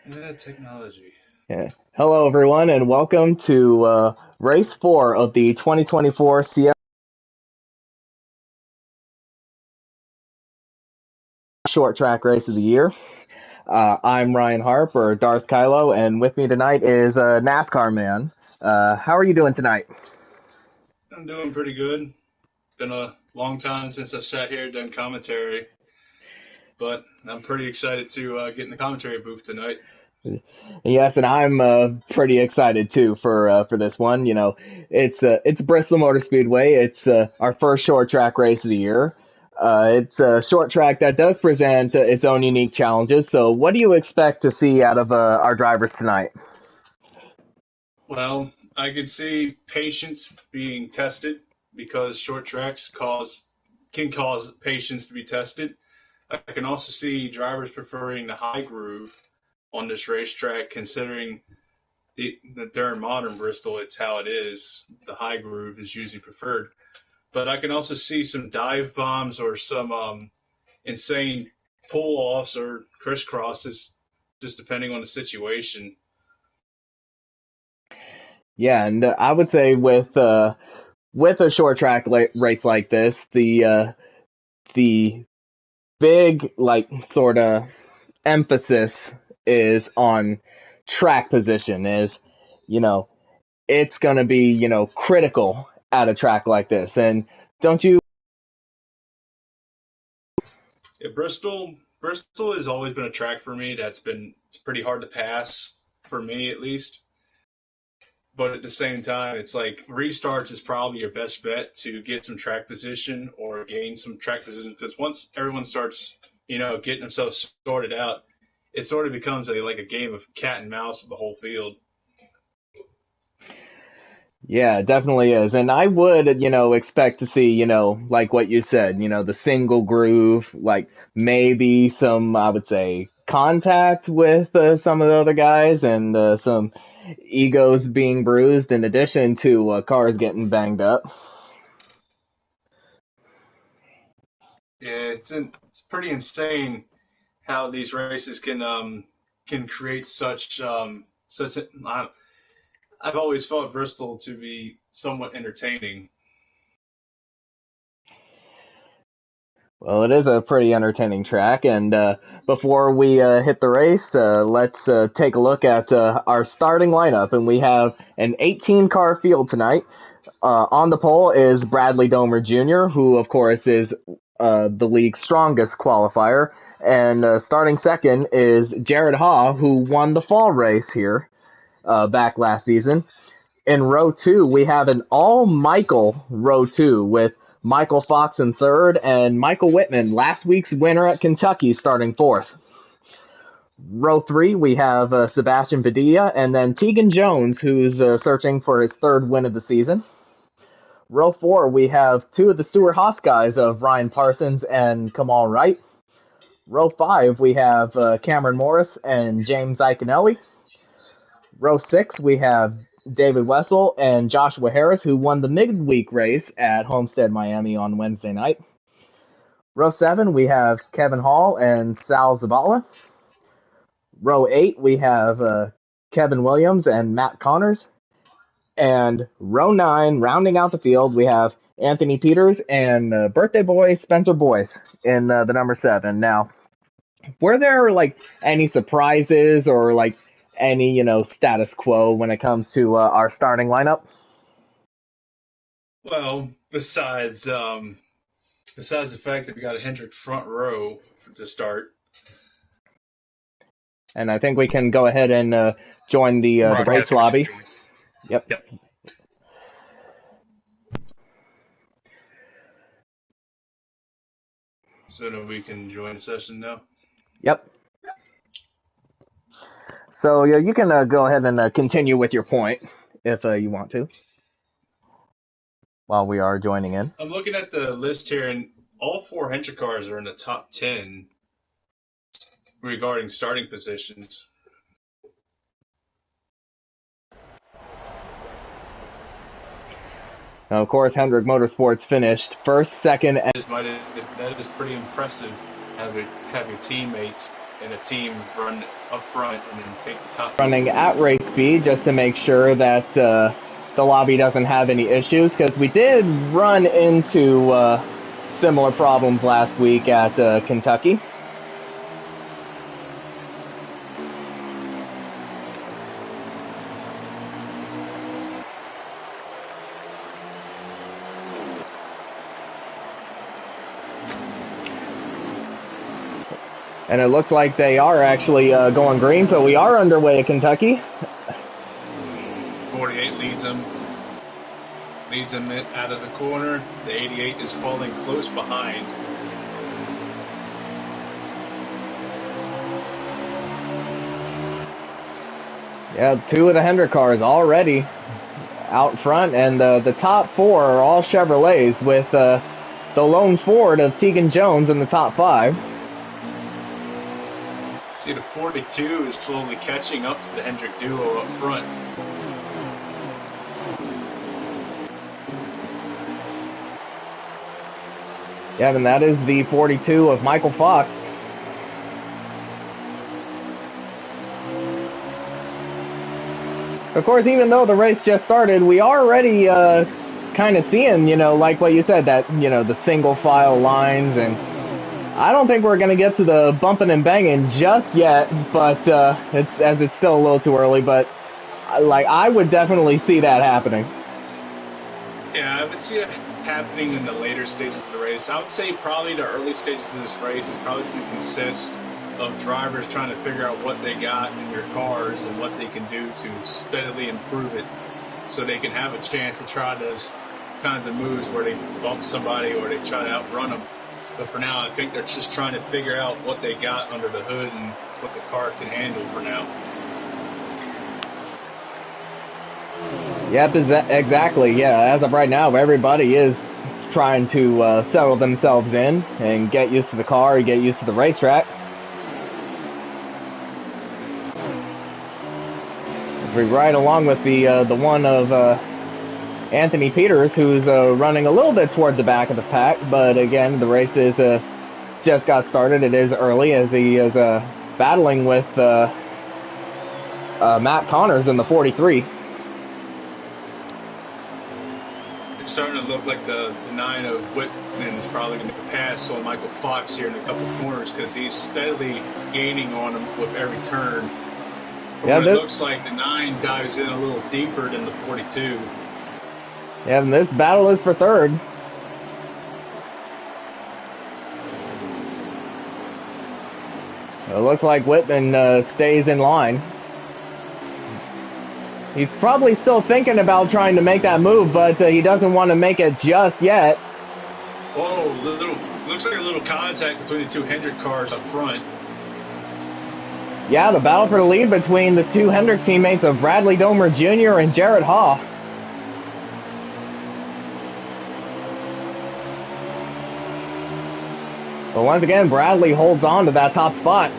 Yeah, technology. Yeah. Hello, everyone, and welcome to Race 4 of the 2024 CFRL Short Track Race of the Year. I'm Ryan Harp, or Darth Kylo, and with me tonight is NASCAR Man. How are you doing tonight? I'm doing pretty good. It's been a long time since I've sat here and done commentary, but I'm pretty excited to get in the commentary booth tonight. Yes, and I'm pretty excited too for this one. It's Bristol Motor Speedway. It's our first short track race of the year. It's a short track that does present its own unique challenges. So, what do you expect to see out of our drivers tonight? Well, I could see patience being tested because short tracks can cause patience to be tested. I can also see drivers preferring the high groove on this racetrack, considering the during modern Bristol, it's how it is. The high groove is usually preferred. But I can also see some dive bombs or some insane pull offs or crisscrosses, just depending on the situation. Yeah, and I would say with a short track race like this, the big like sort of emphasis is on track position. Is you know it's going to be critical at a track like this, and don't you? Yeah, Bristol has always been a track for me it's pretty hard to pass for me at least. But at the same time, it's like restarts is probably your best bet to get some track position or gain some track position because once everyone starts, getting themselves sorted out, it sort of becomes a game of cat and mouse with the whole field. Yeah, it definitely is. And I would, expect to see, like what you said, the single groove, like maybe some, I would say, contact with some of the other guys and some egos being bruised in addition to cars getting banged up. Yeah, it's pretty insane how these races can create such. I've always found Bristol to be somewhat entertaining. Well, it is a pretty entertaining track, and before we hit the race, let's take a look at our starting lineup. And we have an 18 car field tonight. On the pole is Bradley Domer Jr., who, of course, is the league's strongest qualifier. And starting second is Jared Haw, who won the fall race here back last season. In row two, we have an all Michael row two with Michael Fox in third and Michael Whitman, last week's winner at Kentucky, starting fourth. Row three, we have Sebastian Padilla and then Tegan Jones, who's searching for his third win of the season. Row four, we have two of the Stewart Haas guys of Ryan Parsons and Kamal Wright. Row five, we have Cameron Morris and James Iconelli. Row six, we have David Wessel and Joshua Harris, who won the midweek race at Homestead, Miami on Wednesday night. Row seven, we have Kevin Hall and Sal Zabala. Row eight, we have Kevin Williams and Matt Connors. And row nine, rounding out the field, we have Anthony Peters and birthday boy Spencer Boyce in the number seven. Now, were there like any surprises or like any status quo when it comes to our starting lineup? Well, besides the fact that we got a Hendrick front row to start. And I think we can go ahead and join the race Broadcasters can lobby. join. Yep. Yep. So that we can join the session now. Yep. So yeah, you can go ahead and continue with your point if you want to while we are joining in. I'm looking at the list here, and all four Hendrick cars are in the top 10 regarding starting positions. Now, of course, Hendrick Motorsports finished first, second, and That is pretty impressive. Have your teammates and a team run up front and then take the top. Running at race speed just to make sure that the lobby doesn't have any issues, because we did run into similar problems last week at Kentucky. And it looks like they are actually going green, so we are underway at Kentucky. 48 leads them out of the corner. The 88 is falling close behind. Yeah, 2 of the Hendrick cars already out front, and the top 4 are all Chevrolets, with the lone Ford of Tegan Jones in the top 5. See, the 42 is slowly catching up to the Hendrick duo up front. Yeah, and that is the 42 of Michael Fox. Of course, even though the race just started, we are already kind of seeing, like what you said, that, the single file lines, and I don't think we're going to get to the bumping and banging just yet, but it's still a little too early, but I would definitely see that happening. Yeah, I would see it happening in the later stages of the race. I would say probably the early stages of this race is probably going to consist of drivers trying to figure out what they got in their cars and what they can do to steadily improve it, so they can have a chance to try those kinds of moves where they bump somebody or they try to outrun them. But for now, I think they're just trying to figure out what they got under the hood and what the car can handle for now. Yep, exactly. Yeah, as of right now, everybody is trying to settle themselves in and get used to the car and get used to the racetrack. As we ride along with the one of Anthony Peters, who's running a little bit toward the back of the pack, but again, the race is just got started. It is early, as he is battling with Matt Connors in the 43. It's starting to look like the 9 of Whitman is probably going to pass on Michael Fox here in a couple corners, because he's steadily gaining on him with every turn. But it looks like the 9 dives in a little deeper than the 42. Yeah, and this battle is for third. It looks like Whitman stays in line. He's probably still thinking about trying to make that move, but he doesn't want to make it just yet. Whoa, looks like a little contact between the 2 Hendrick cars up front. Yeah, the battle for the lead between the 2 Hendrick teammates of Bradley Domer Jr. and Jared Hoff. But once again, Bradley holds on to that top spot.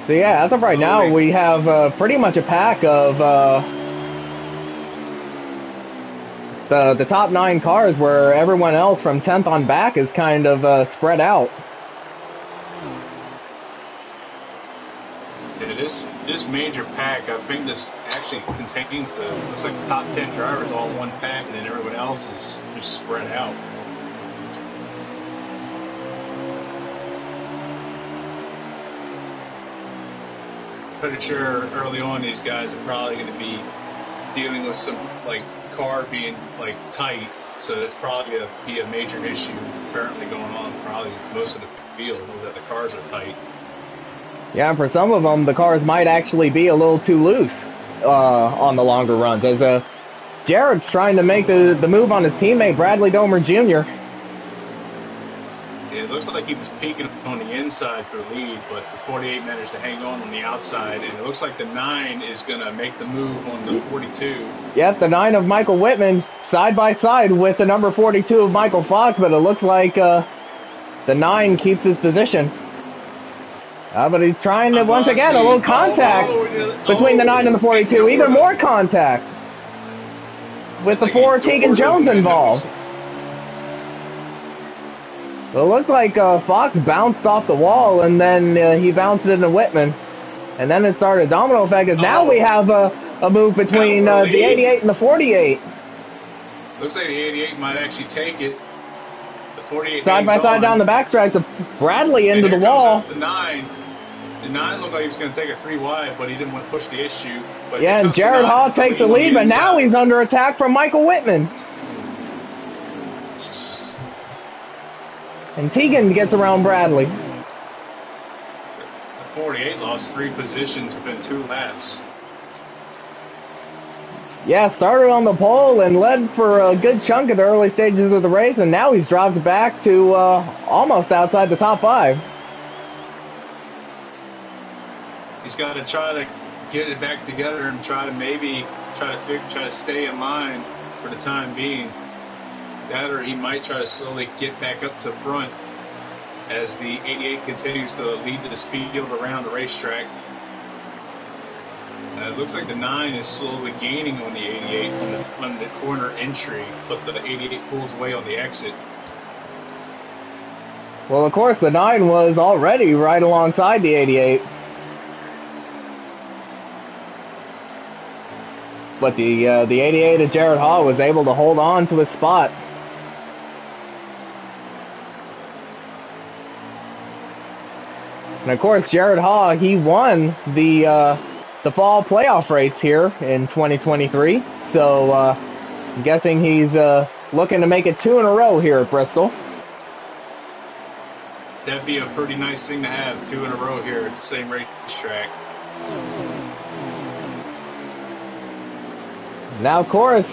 So yeah, as of right now, we have pretty much a pack of the top 9 cars, where everyone else from 10th on back is kind of spread out. Yeah, this major pack, I think this actually contains looks like the top 10 drivers all in one pack, and then everyone else is just spread out. Pretty sure early on these guys are probably going to be dealing with some car being tight, so that's probably going to be a major issue currently going on. Probably most of the field is that the cars are tight. Yeah, and for some of them, the cars might actually be a little too loose on the longer runs, as Jared's trying to make the move on his teammate Bradley Domer Jr. It looks like he was peeking on the inside for the lead, but the 48 managed to hang on the outside, and it looks like the 9 is going to make the move on the 42. Yep, the 9 of Michael Whitman side by side with the number 42 of Michael Fox, but it looks like the 9 keeps his position. But he's trying to, once again, a Abbasi. little contact between the 9 and the 42. Even more contact with the 4 Tegan Jones involved. It looked like Fox bounced off the wall, and then he bounced it into Whitman. And then it started a domino effect, as now we have a move between the 88 and the 48. Looks like the 88 might actually take it. The 48 side by side down the backstretch of Bradley into the wall. The 9. The 9 looked like he was going to take a 3 wide, but he didn't want to push the issue. But yeah, and Jared Hall takes the lead, but now he's under attack from Michael Whitman. And Tegan gets around Bradley. The 48 lost 3 positions within 2 laps. Yeah, started on the pole and led for a good chunk of the early stages of the race, and now he's dropped back to almost outside the top 5. He's got to try to get it back together and try to stay in line for the time being. That, or he might try to slowly get back up to front as the 88 continues to lead this field around the racetrack. It looks like the 9 is slowly gaining on the 88 on the corner entry, but the 88 pulls away on the exit. Well, of course, the 9 was already right alongside the 88. But the 88 of Jared Hall was able to hold on to his spot. And of course, Jared Hall, he won the fall playoff race here in 2023. So I'm guessing he's looking to make it 2 in a row here at Bristol. That'd be a pretty nice thing to have, 2 in a row here at the same racetrack. Now, of course,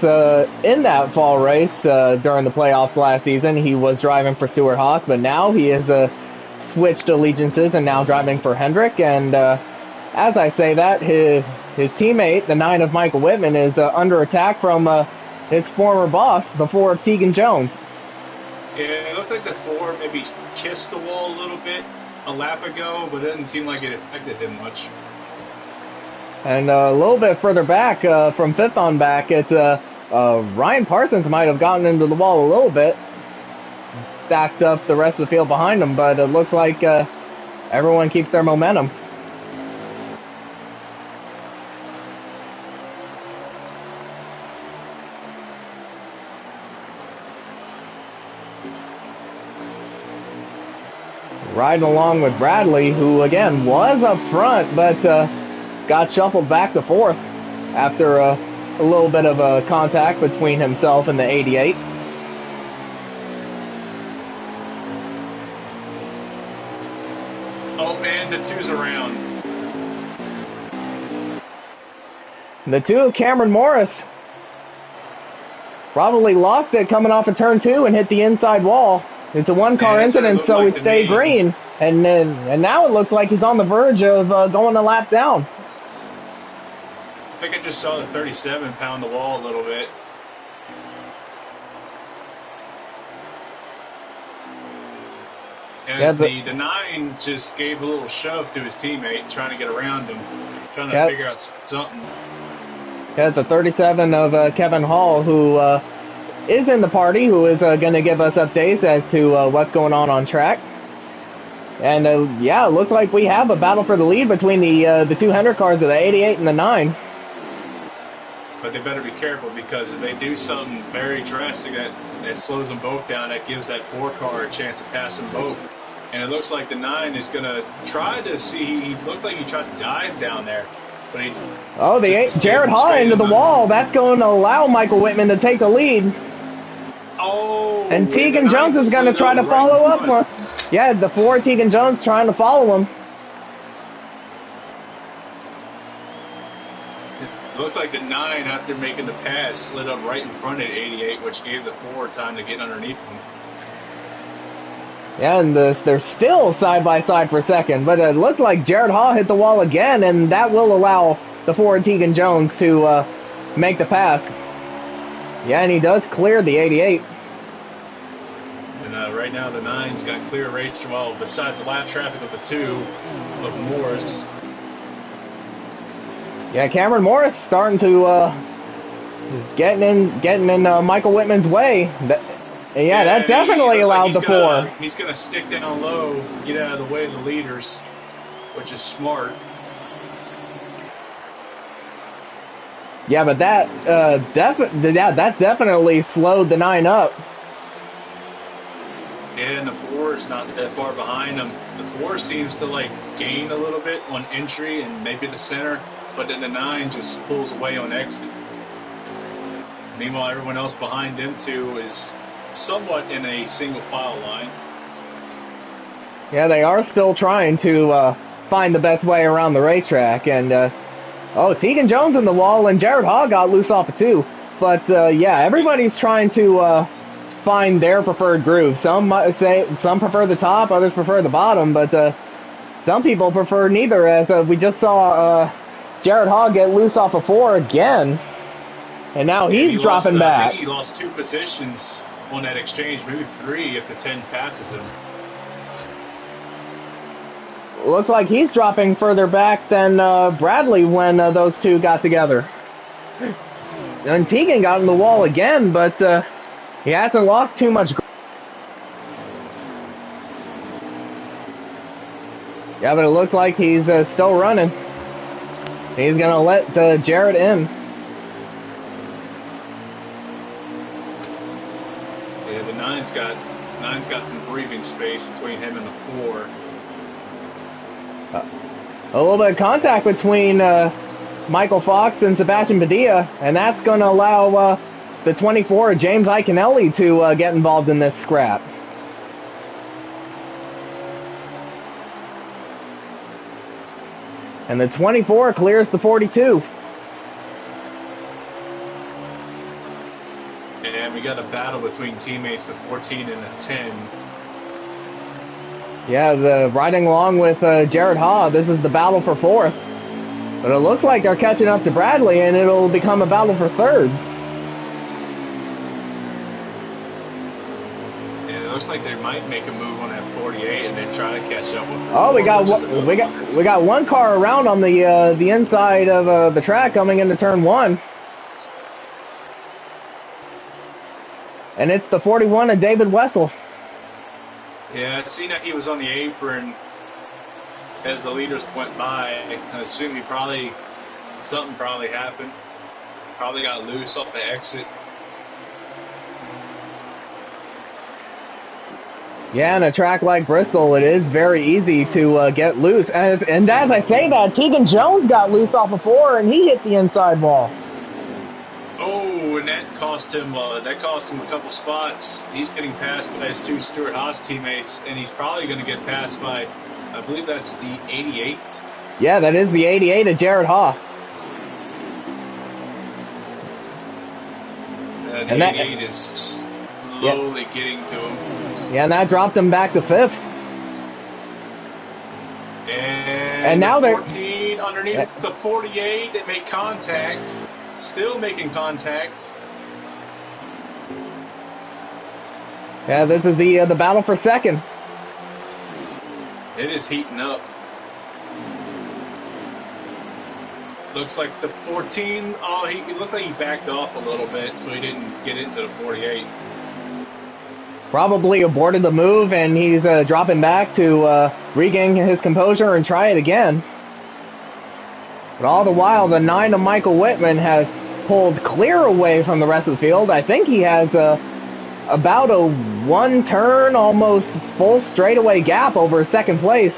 in that fall race during the playoffs last season, he was driving for Stuart Haas, but now he has switched allegiances and now driving for Hendrick. And as I say that, his teammate, the 9 of Michael Whitman, is under attack from his former boss, the 4 of Tegan Jones. Yeah, it looks like the 4 maybe kissed the wall a little bit a lap ago, but it doesn't seem like it affected him much. And a little bit further back, from 5th on back, it's Ryan Parsons might have gotten into the wall a little bit, stacked up the rest of the field behind him, but it looks like everyone keeps their momentum. Riding along with Bradley, who again was up front, but got shuffled back to 4th after a little bit of a contact between himself and the 88. Oh man, the 2's around. The 2 of Cameron Morris probably lost it coming off of turn 2 and hit the inside wall. It's a 1-car incident, so he stayed green, and now it looks like he's on the verge of going a lap down. I think I just saw the 37 pound the wall a little bit. As the 9 just gave a little shove to his teammate, trying to get around him, trying to figure out something. Yeah, the 37 of Kevin Hall, who is in the party, who is going to give us updates as to what's going on track. And yeah, it looks like we have a battle for the lead between the 2 Hendrick cars of the 88 and the 9. But they better be careful, because if they do something very drastic that slows them both down, that gives that 4 car a chance to pass them both. And it looks like the 9 is going to try to see. He looked like he tried to dive down there. But the 8, Jared Hall into the wall. That's going to allow Michael Whitman to take the lead. Oh, and Tegan Jones is going to try to follow up. Yeah, the 4 Tegan Jones trying to follow him. It looked like the 9, after making the pass, slid up right in front of 88, which gave the 4 time to get underneath him. Yeah, and they're still side by side for second, but it looked like Jared Hall hit the wall again, and that will allow the 4 Tegan Jones to make the pass. Yeah, and he does clear the 88. And right now the 9's got clear race. Well, besides the lap traffic with the 2 of Morris. Yeah, Cameron Morris starting to getting in Michael Whitman's way. That definitely allowed the 4. He's gonna stick down low, get out of the way of the leaders, which is smart. Yeah, but that definitely slowed the 9 up. And the 4 is not that far behind him. The 4 seems to like gain a little bit on entry and maybe the center, but then the 9 just pulls away on exit. Meanwhile, everyone else behind them too is somewhat in a single file line. Yeah, they are still trying to find the best way around the racetrack. And Tegan Jones in the wall, and Jared Haw got loose off of 2. But everybody's trying to find their preferred groove. Some might say some prefer the top, others prefer the bottom, but some people prefer neither. As we just saw Jared Haw get loose off of 4 again, and now he's dropping back. I think he lost 2 positions on that exchange, maybe 3 if the 10 passes him. Looks like he's dropping further back than Bradley when those 2 got together. And Tegan got in the wall again, but he hasn't lost too much. Yeah, but it looks like he's still running. He's going to let Jared in. Yeah, the 9's got some breathing space between him and the 4. A little bit of contact between Michael Fox and Sebastian Padilla, and that's going to allow the 24, James Iaconelli, to get involved in this scrap. And the 24 clears the 42. And we got a battle between teammates, the 14 and the 10. Yeah, the riding along with Jared Haw, this is the battle for 4th. But it looks like they're catching up to Bradley, and it'll become a battle for 3rd. Looks like they might make a move on that 48 and then try to catch up with. Oh, we got one car around on the inside of the track coming into turn 1, and it's the 41 of David Wessel. Yeah, I'd seen that he was on the apron as the leaders went by. I assume something probably happened. Probably got loose off the exit. Yeah, in a track like Bristol, it is very easy to get loose. And as I say that, Tegan Jones got loose off of 4, and he hit the inside wall. Oh, and that cost him a couple spots. He's getting passed by his 2 Stuart Haas teammates, and he's probably going to get passed by, I believe that's the 88. Yeah, that is the 88 of Jared Haw. The 88 is slowly getting to him. Yeah, and that dropped him back to 5th. And now the 14 underneath the 48, they make contact. Still making contact. Yeah, this is the battle for 2nd. It is heating up. Looks like the 14. Oh, he looked like he backed off a little bit, so he didn't get into the 48. Probably aborted the move, and he's dropping back to regain his composure and try it again. But all the while, the 9 of Michael Whitman has pulled clear away from the rest of the field. I think he has about a 1-turn, almost full straightaway gap over 2nd place,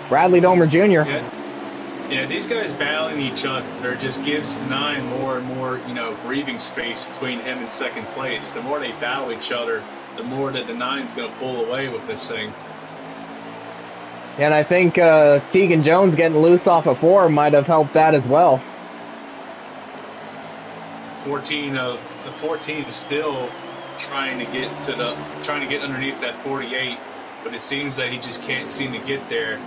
Bradley Domer Jr. Yeah, these guys battling each other just gives the 9 more and more, breathing space between him and 2nd place. The more they battle each other, the more that the 9's going to pull away with this thing. And I think Tegan Jones getting loose off of 4 might have helped that as well. 14 is still trying to get underneath that 48, but it seems that he just can't seem to get there.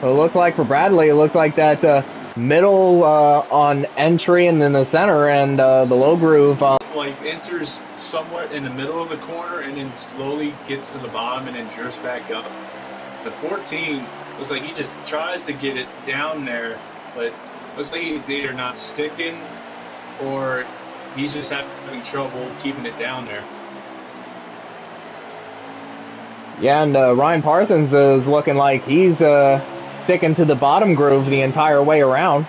Well, it looks like for Bradley, it looks like that middle on entry and then the center, and the low groove. Like enters somewhere in the middle of the corner and then slowly gets to the bottom and then drifts back up. The 14 looks like he just tries to get it down there, but looks like he's either not sticking or he's just having trouble keeping it down there. Yeah, and Ryan Parsons is looking like he's sticking to the bottom groove the entire way around.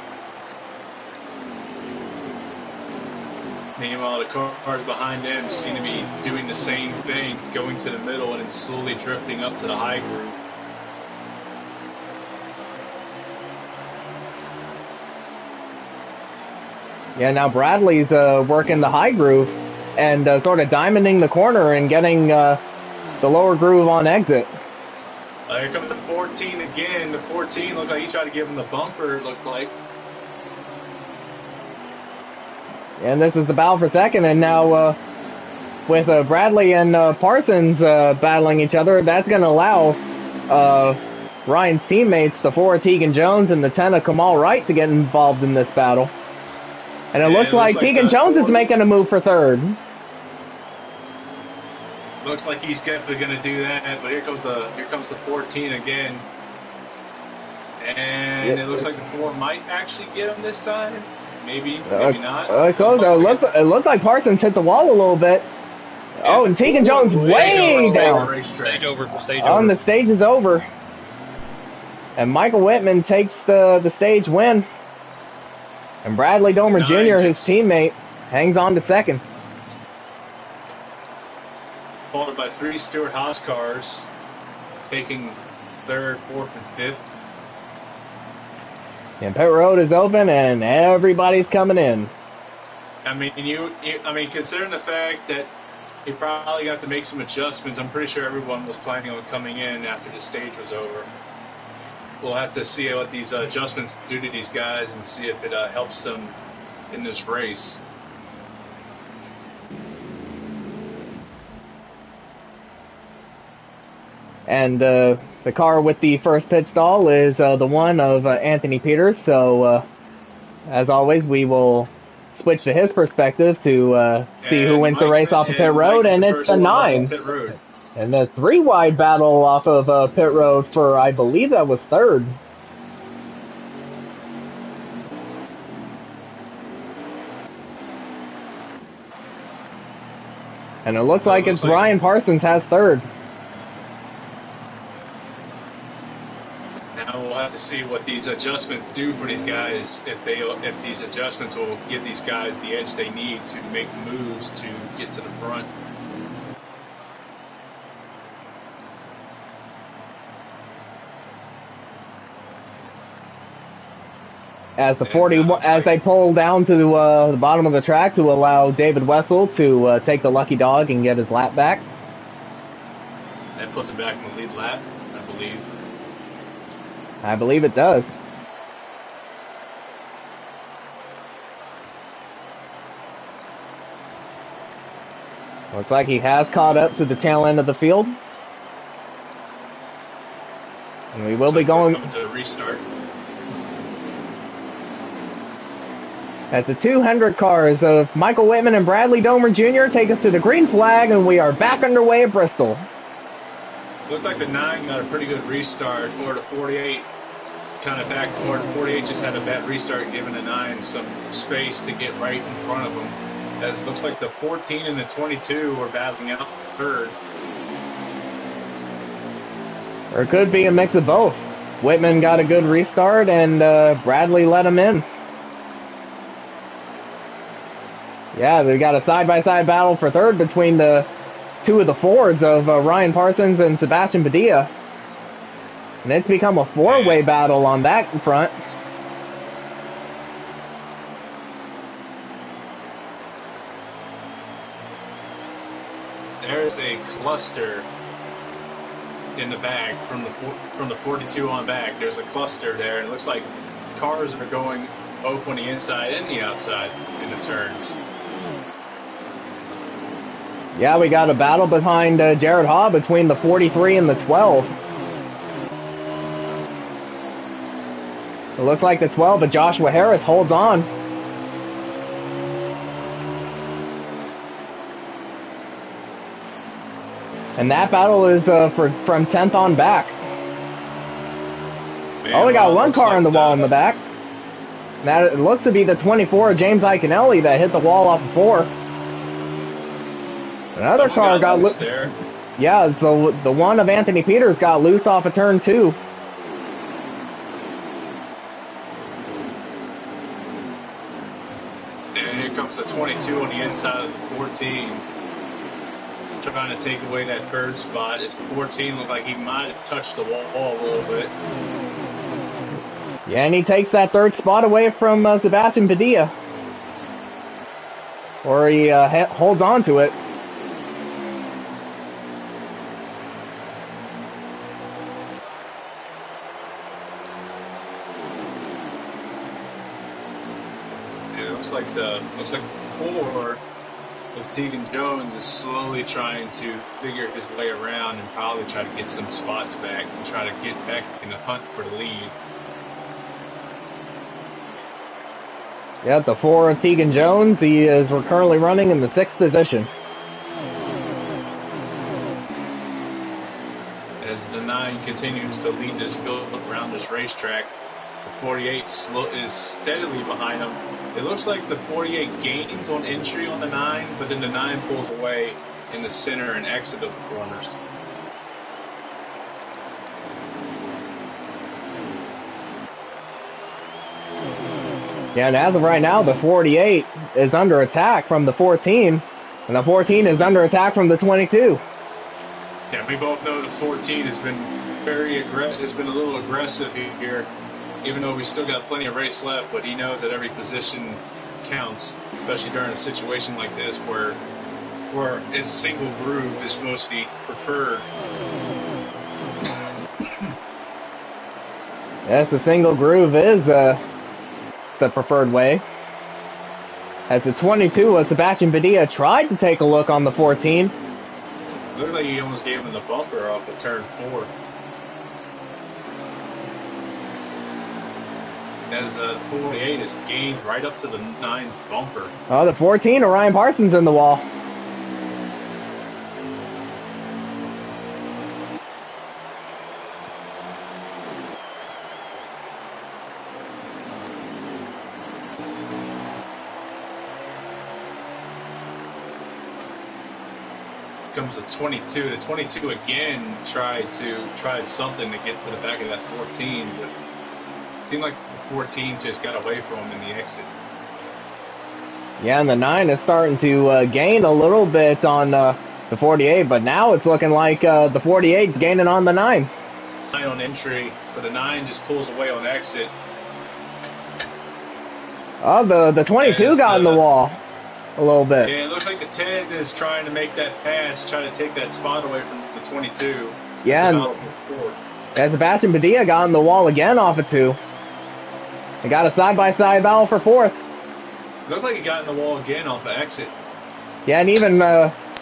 Meanwhile, the cars behind him seem to be doing the same thing, going to the middle and then slowly drifting up to the high groove. Yeah, now Bradley's working the high groove and sort of diamonding the corner and getting the lower groove on exit. Here comes the 14 again. The 14 looked like he tried to give him the bumper, it looked like. And this is the battle for second, and now with Bradley and Parsons battling each other, that's going to allow Ryan's teammates, the 4 Tegan Jones and the 10 of Kamal Wright, to get involved in this battle. And it looks like Tegan Jones is making a move for third. Looks like he's definitely going to do that, but here comes the 14 again. And it looks like the 4 might actually get him this time. Maybe not. It looked like Parsons hit the wall a little bit. Oh, and Tegan Jones way down. Stage over. The stage is over. And Michael Whitman takes the stage win. And Bradley Domer Jr., his teammate, hangs on to second. Followed by 3 Stewart Haas cars, taking third, fourth, and fifth. And pit road is open, and everybody's coming in. I mean, considering the fact that he probably got to make some adjustments, I'm pretty sure everyone was planning on coming in after the stage was over. We'll have to see what these adjustments do to these guys and see if it helps them in this race. And the car with the first pit stall is the one of Anthony Peters. So, as always, we will switch to his perspective to see who wins the race off of pit road, and it's the 9. And the 3 wide battle off of pit road for, I believe that was third. And it looks like it's Ryan Parsons has third. Now we'll have to see what these adjustments do for these guys. If these adjustments will give these guys the edge they need to make moves to get to the front. As the 41, as they pull down to the bottom of the track to allow David Wessel to take the lucky dog and get his lap back. That puts him back in the lead lap, I believe. I believe it does. Looks like he has caught up to the tail end of the field. And we will be going to restart. As the 200 cars of Michael Whitman and Bradley Domer Jr. take us to the green flag, and we are back underway at Bristol. Looked like the 9 got a pretty good restart, or the 48 kind of back, or the 48 just had a bad restart, giving the 9 some space to get right in front of them. As looks like the 14 and the 22 were battling out third. Or it could be a mix of both. Whitman got a good restart, and Bradley let him in. Yeah, they got a side-by-side battle for third between the 2 of the Fords of Ryan Parsons and Sebastian Padilla. And it's become a 4-way battle on that front. There's a cluster in the back from the 42 on back. There's a cluster there, and it looks like cars are going both on the inside and the outside in the turns. Yeah, we got a battle behind Jared Haw between the 43 and the 12. It looks like the 12, but Joshua Harris holds on. And that battle is from 10th on back. Man, oh, we got one car like on the wall in the back. That it looks to be the 24, James Iaconelli, that hit the wall off of 4. Another car got loose there. Yeah, the one of Anthony Peters got loose off of turn 2. And here comes the 22 on the inside of the 14. Trying to take away that third spot. It's the 14. Looked like he might have touched the wall a little bit. Yeah, and he takes that third spot away from Sebastian Padilla. Or he holds on to it. It looks like the 4 with Tegan Jones is slowly trying to figure his way around and probably try to get some spots back and try to get back in the hunt for the lead. Yeah, the 4 of Tegan Jones, we're currently running in the 6th position. As the 9 continues to lead this field around this racetrack, the 48 is steadily behind him. It looks like the 48 gains on entry on the 9, but then the 9 pulls away in the center and exit of the corners. Yeah, and as of right now, the 48 is under attack from the 14, and the 14 is under attack from the 22. Yeah, we both know the 14 has been has been a little aggressive here, even though we still got plenty of race left, but he knows that every position counts, especially during a situation like this where its single groove is mostly preferred. Yes, the single groove is the preferred way. As the 22 Sebastian Padilla tried to take a look on the 14. Looked like he almost gave him the bumper off of turn 4. As the 48 is gained right up to the 9's bumper. Oh, the 14 Orion Parsons in the wall. Comes the 22. The 22 again tried something to get to the back of that 14, but it seemed like the 14 just got away from him in the exit. Yeah, and the 9 is starting to gain a little bit on the 48, but now it's looking like the 48 is gaining on the 9. 9 on entry, but the 9 just pulls away on exit. Oh, the 22 got in the wall a little bit. Yeah, it looks like the 10 is trying to make that pass, trying to take that spot away from the 22. Yeah, and Sebastian Padilla got in the wall again off of 2. They got a side-by-side battle for 4th. Looked like he got in the wall again off of exit. Yeah, and even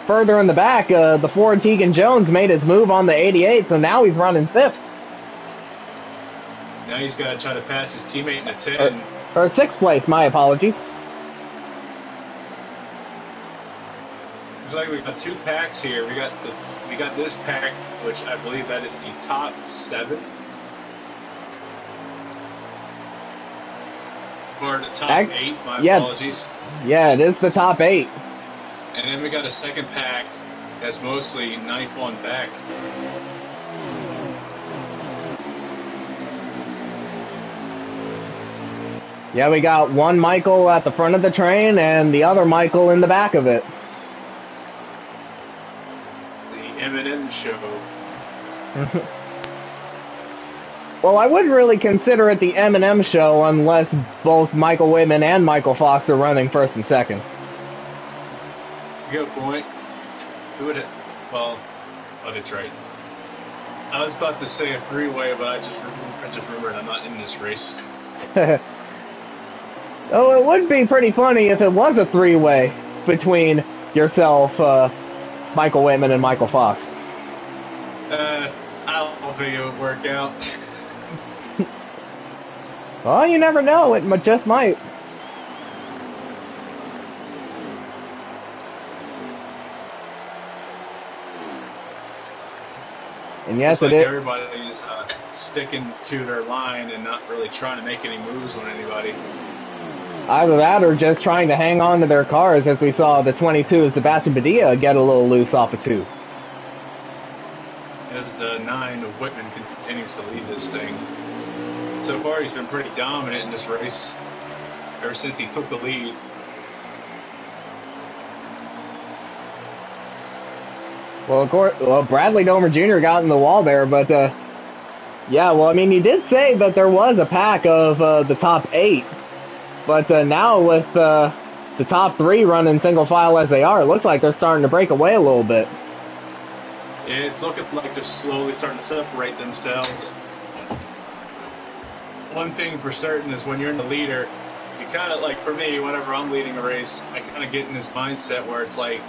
further in the back, the 4 Tegan Jones made his move on the 88, so now he's running 5th. Now he's got to try to pass his teammate in the 10. Or 6th place, my apologies. Looks like we've got 2 packs here. We got this pack, which I believe that is the top 7. Or the top 8, my apologies. Yeah, it is the top 8. And then we got a second pack that's mostly knife on back. Yeah, we got one Michael at the front of the train and the other Michael in the back of it. The M&M show. Well, I wouldn't really consider it the M&M show unless both Michael Whitman and Michael Fox are running 1st and 2nd. Good point. Who would it? Well, Detroit. I was about to say a 3-way, but I just remembered I'm not in this race. Oh, it would be pretty funny if it was a 3-way between yourself, Michael Whitman, and Michael Fox. I don't think it would work out. Well, you never know. It just might. And yes, Looks it like is. everybody's sticking to their line and not really trying to make any moves on anybody. Either that or just trying to hang on to their cars, as we saw the 22 of Sebastian Badia get a little loose off of 2. As the 9 of Whitman continues to lead this thing. So far, he's been pretty dominant in this race ever since he took the lead. Well, of course, Bradley Domer Jr. got in the wall there, but yeah, well, I mean, he did say that there was a pack of the top 8, but now with the top 3 running single file as they are, it looks like they're starting to break away a little bit. Yeah, it's looking like they're slowly starting to separate themselves. One thing for certain is when you're in the leader, you kind of, like for me, whenever I'm leading a race, I kind of get in this mindset where it's like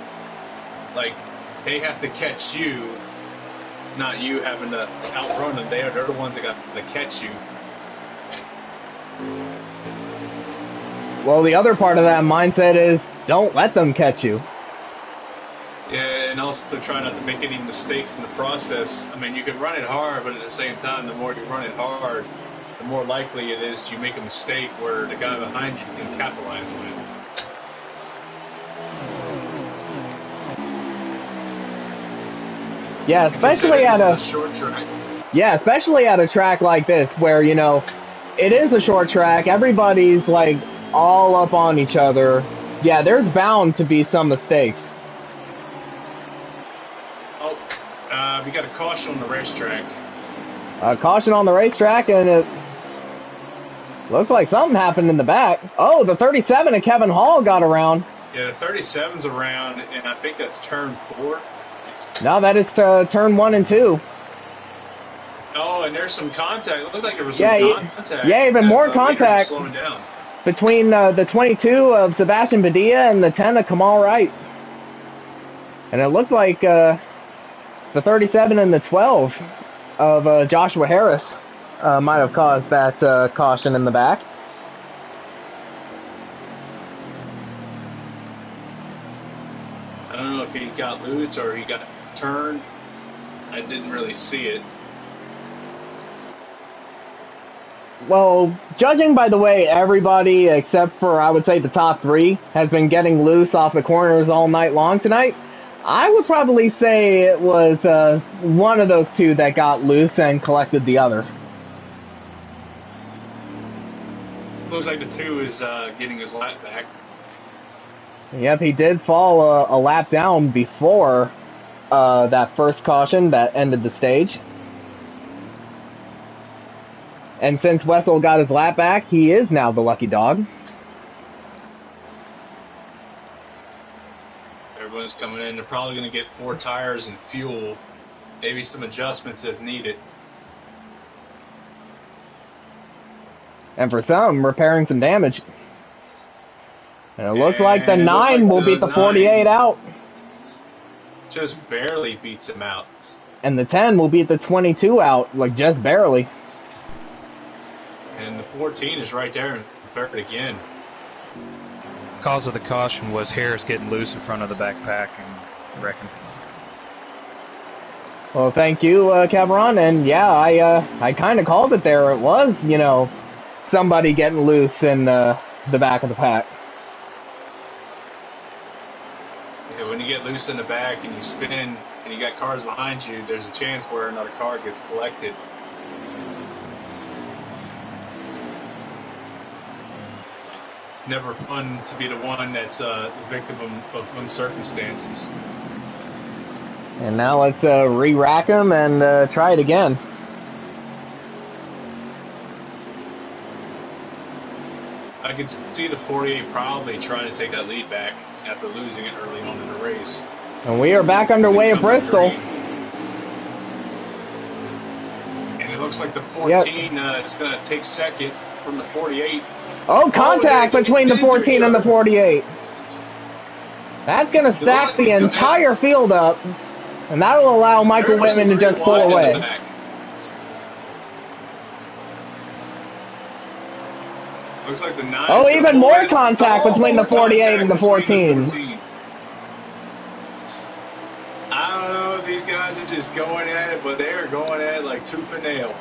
they have to catch you, not you having to outrun them. They're the ones that got to catch you. Well, the other part of that mindset is don't let them catch you. Yeah, and also try not to make any mistakes in the process. I mean, you can run it hard, but at the same time, the more you run it hard, the more likely it is you make a mistake where the guy behind you can capitalize on it. Yeah, especially at a short track. Yeah, especially at a track like this where, you know, it is a short track. Everybody's like all up on each other. Yeah, there's bound to be some mistakes. Oh, we got a caution on the racetrack. Caution on the racetrack, and it looks like something happened in the back. Oh, the 37 of Kevin Hall got around. Yeah, the 37's around, and I think that's turn 4. No, that is turn 1 and 2. Oh, and there's some contact. It looked like there was some contact. Yeah, even more contact slowing down between the 22 of Sebastian Badia and the 10 of Kamal Wright. And it looked like the 37 and the 12 of Joshua Harris might have caused that caution in the back. I don't know if he got loose or he got turned. I didn't really see it. Well, judging by the way everybody, except for, I would say, the top 3, has been getting loose off the corners all night long tonight, I would probably say it was one of those 2 that got loose and collected the other. Looks like the 2 is getting his lap back. Yep, he did fall a lap down before that first caution that ended the stage. And since Wessel got his lap back, he is now the lucky dog. Everyone's coming in. They're probably going to get 4 tires and fuel. Maybe some adjustments if needed. And for some, repairing some damage. And it looks like the 9 will beat the 48 out. Just barely beats him out. And the 10 will beat the 22 out, like just barely. And the 14 is right there in third again. Cause of the caution was Harris getting loose in front of the backpack and wrecking. Well, thank you, Cameron. And yeah, I kind of called it there. It was, you know, somebody getting loose in the back of the pack. Yeah, when you get loose in the back and you spin and you got cars behind you, there's a chance where another car gets collected. Never fun to be the one that's the victim of circumstances. And now let's re-rack them and try it again. I could see the 48 probably trying to take that lead back after losing it early on in the race. And we are back underway at Bristol. And it looks like the 14 is going to take second from the 48. Oh, contact between the 14 and the 48. That's going to stack the entire field up, and that will allow Michael Whitman to just pull away. Looks like the 9's Oh, gonna even pull more his- contact between the more 48 and the contact between 14. the 14. I don't know if these guys are just going at it, but they are going at it like tooth and nail.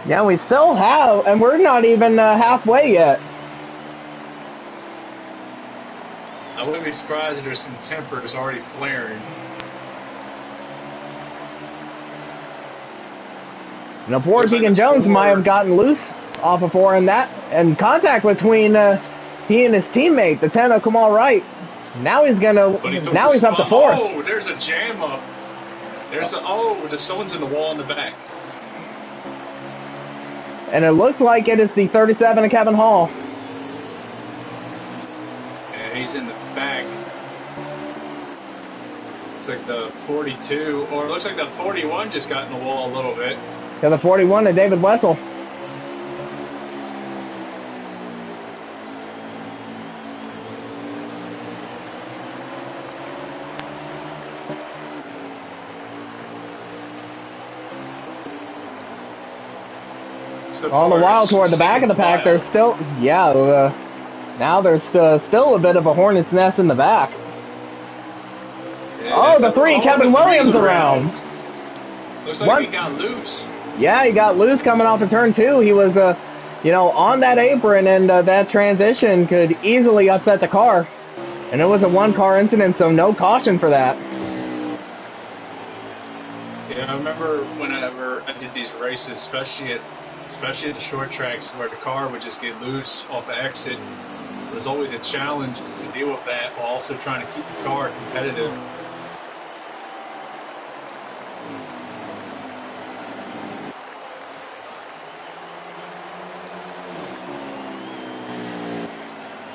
Yeah, we still have, and we're not even halfway yet. I wouldn't be surprised if there's some tempers already flaring. Now, poor Looks like Deacon the Jones might have 4. gotten loose off of 4 in that, and contact between he and his teammate, the 10 will come all right. Now he's gonna. But he took Now the he's up to spot. 4th. Oh, there's a jam up. There's someone's in the wall in the back. And it looks like it is the 37 of Kevin Hall. And he's in the back. Looks like the 42, or it looks like the 41 just got in the wall a little bit. Got the 41 to David Wessel. All the while toward the back of the pack, there's still, now there's still a bit of a hornet's nest in the back. Yeah, the 3, Kevin Williams around. Looks like he got loose. Yeah, he got loose coming off of turn 2. He was, on that apron, and that transition could easily upset the car. And it was a 1-car incident, so no caution for that. Yeah, I remember whenever I did these races, especially at the short tracks where the car would just get loose off the exit. It was always a challenge to deal with that while also trying to keep the car competitive.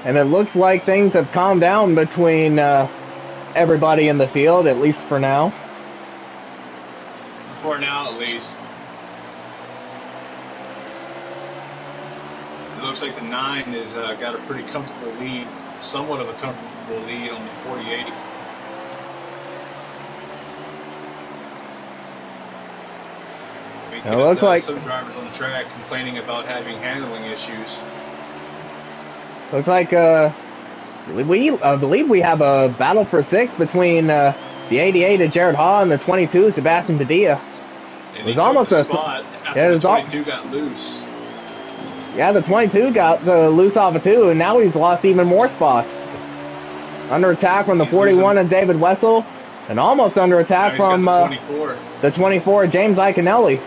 And it looks like things have calmed down between everybody in the field, at least for now. For now, at least. It looks like the 9 has got a pretty comfortable lead, somewhat of a comfortable lead on the 48. It looks like some drivers on the track complaining about having handling issues. Looks like I believe we have a battle for 6 between the 88 of Jared Haw and the 22 Sebastian Padilla. And it was almost a spot after the 22 got loose. Yeah, the 22 got loose off of 2, and now he's lost even more spots. Under attack from the 41 of David Wessel, and almost under attack from the 24 James Iconelli.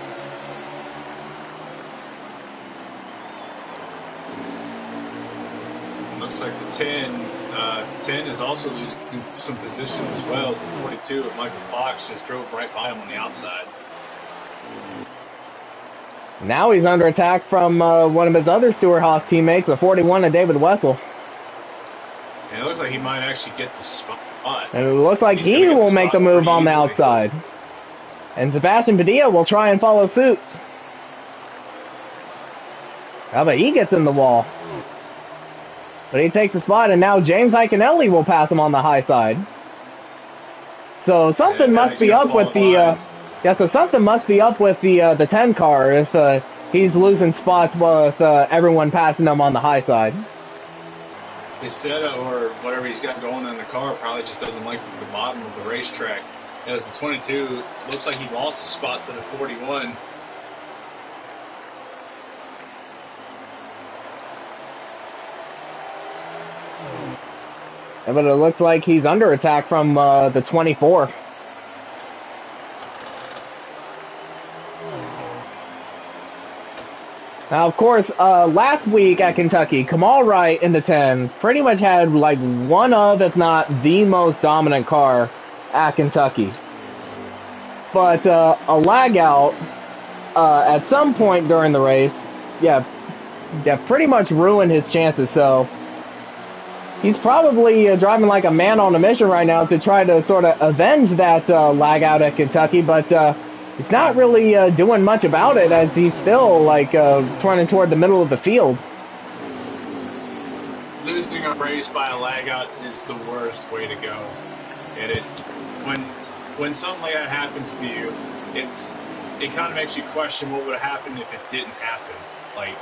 Looks like the 10 is also losing some positions as well as the 42 of Michael Fox just drove right by him on the outside. Now he's under attack from one of his other Stewart Haas teammates, the 41 of David Wessel. And it looks like he might actually get the spot. And it looks like he will make the move on the outside. And Sebastian Padilla will try and follow suit. How about he gets in the wall? But he takes the spot, and now James Iconelli will pass him on the high side. So something must be up with the so something must be up with the 10 car if he's losing spots with everyone passing him on the high side. His setup or whatever he's got going in the car probably just doesn't like the bottom of the racetrack. As the 22 looks like he lost the spot to the 41. But it looks like he's under attack from the 24. Now, of course, last week at Kentucky, Kamal Wright in the 10 pretty much had like one of, if not the most dominant car at Kentucky. But a lag out at some point during the race, pretty much ruined his chances. So he's probably driving like a man on a mission right now to try to sort of avenge that lag out at Kentucky, but he's not really doing much about it as he's still like turning toward the middle of the field. Losing a race by a lag out is the worst way to go. And when something like that happens to you, it kind of makes you question what would have happened if it didn't happen. Like,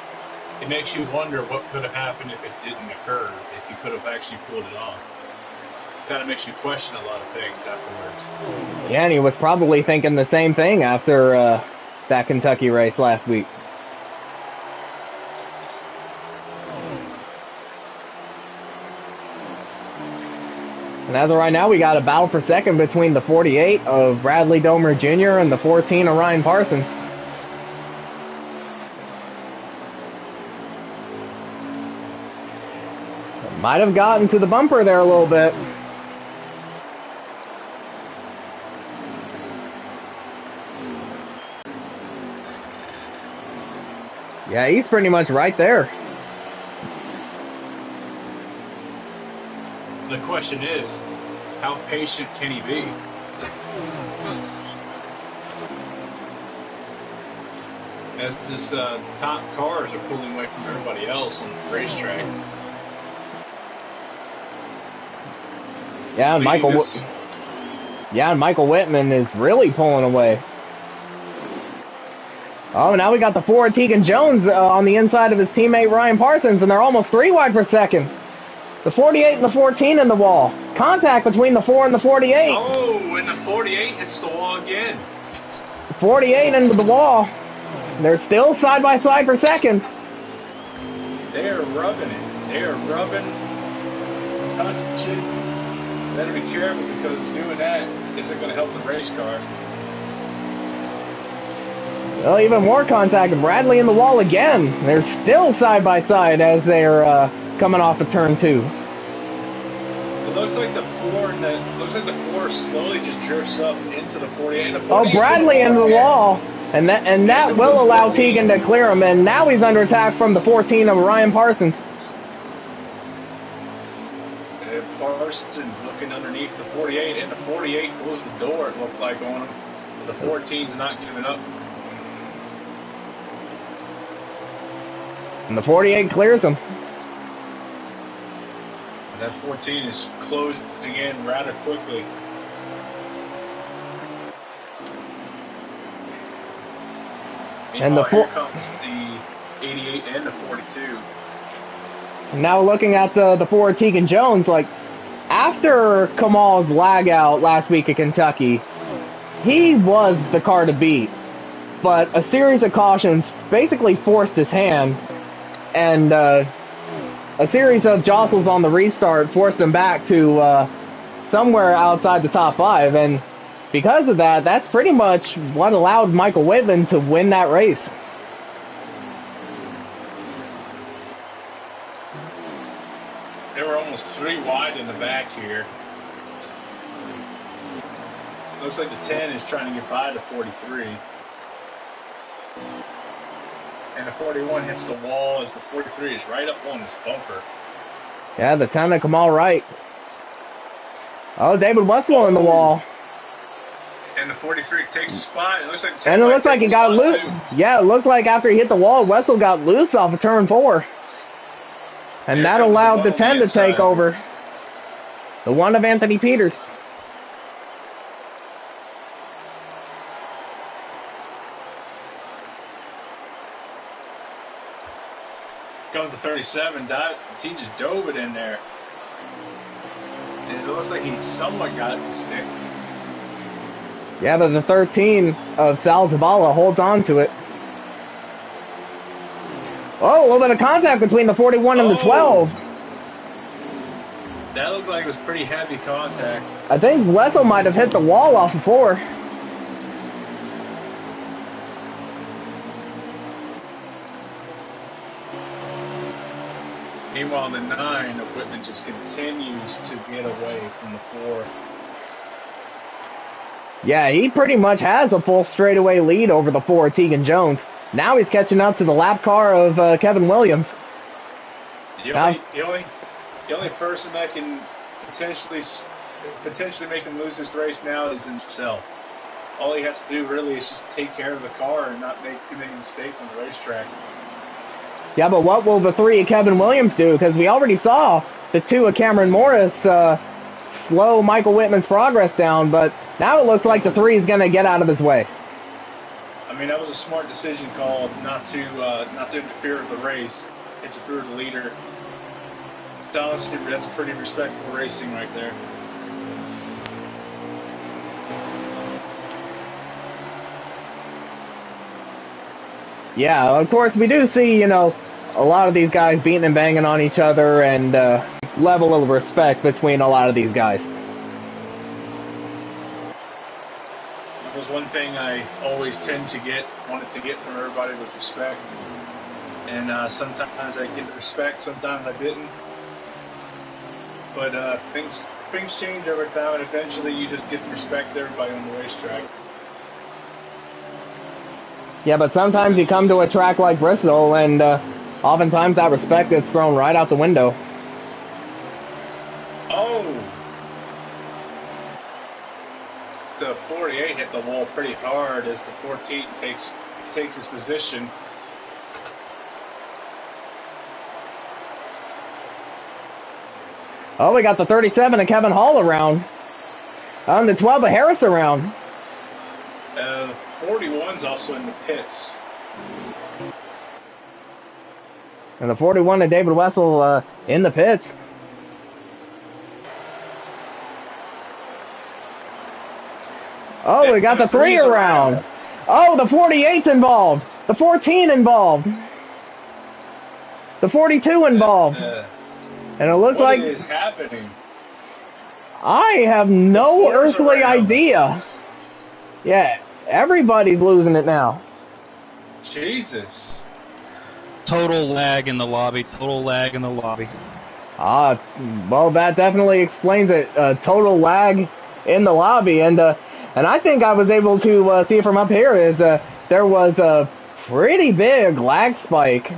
it makes you wonder what could have happened if it didn't occur, if you could have actually pulled it off. Kind of makes you question a lot of things afterwards. Yeah, and he was probably thinking the same thing after that Kentucky race last week. And as of right now, we got a battle for second between the 48 of Bradley Domer Jr. and the 14 of Ryan Parsons. Might have gotten to the bumper there a little bit. Yeah, he's pretty much right there. The question is, how patient can he be? As this top cars are pulling away from everybody else on the racetrack. Yeah, and Michael Whitman is really pulling away. Oh, now we got the Ford Tegan Jones on the inside of his teammate Ryan Parsons, and they're almost 3 wide for second. The 48 and the 14 in the wall. Contact between the 4 and the 48. Oh, and the 48 hits the wall again. 48 into the wall. They're still side by side for second. They are rubbing it. They are rubbing, touching. Better be careful because doing that isn't going to help the race car. Well, even more contact. Bradley in the wall again. They're still side by side as they're coming off of turn 2. It looks like the four slowly just drifts up into the 48. Oh, Bradley into the wall, and that will allow Tegan to clear him. And now he's under attack from the 14 of Ryan Parsons. Parsons looking underneath the 48, and the 48 closed the door. It looked like on him. The 14's not giving up. And the 48 clears him. That 14 is closing in rather quickly. And here comes the 88 and the 42. Now looking at the Ford Tegan Jones, like after Kamal's lag out last week at Kentucky, he was the car to beat. But a series of cautions basically forced his hand, and a series of jostles on the restart forced him back to somewhere outside the top 5, and because of that, that's pretty much what allowed Michael Whitman to win that race. They were almost 3 wide in the back here. Looks like the 10 is trying to get by the 43. And the 41 hits the wall as the 43 is right up on his bumper. Yeah, the 10 of Kamal Wright. Oh, David Westwell in the wall. And the 43 takes a spot. It looks like the 10 and it looks like he got loose. Yeah, it looked like after he hit the wall, Westwell got loose off of turn 4. And Here that allowed the 10 to take over. The 1 of Anthony Peters. Comes the 37. He just dove it in there. And it looks like he somewhat got it to stick. Yeah, but the 13 of Sal Zavala holds on to it. Oh, a little bit of contact between the 41 and the 12. That looked like it was pretty heavy contact. I think Wessel might have hit the wall off of 4. Meanwhile, the 9 of Whitman just continues to get away from the 4. Yeah, he pretty much has a full straightaway lead over the 4 Tegan Jones. Now he's catching up to the lap car of Kevin Williams. The only person that can potentially make him lose this race now is himself. All he has to do really is just take care of the car and not make too many mistakes on the racetrack. Yeah, but what will the 3 of Kevin Williams do? Because we already saw the 2 of Cameron Morris slow Michael Whitman's progress down, but now it looks like the 3 is going to get out of his way. I mean, that was a smart decision called not to interfere with the race, interfere with the leader. Honestly, that's pretty respectful racing right there. Yeah, of course, we do see, a lot of these guys beating and banging on each other, and level of respect between a lot of these guys. That was one thing I always wanted to get from everybody was respect. And sometimes I get the respect, sometimes I didn't. But things change over time, and eventually you just get to respect everybody on the racetrack. Yeah, but sometimes you come to a track like Bristol, and oftentimes that respect gets thrown right out the window. Oh! The 48 hit the wall pretty hard as the 14 takes his position. Oh, we got the 37 of Kevin Hall around. And the 12 of Harris around. 41's also in the pits. And the 41 of David Wessel in the pits. Oh, we got the 3 around. Oh, the 48's involved. The 14 involved. The 42 involved. And it looks like... What is happening? I have no earthly idea. Yeah, everybody's losing it now. Jesus. Total lag in the lobby. Total lag in the lobby. Well, that definitely explains it. Total lag in the lobby. And I think I was able to see from up here is there was a pretty big lag spike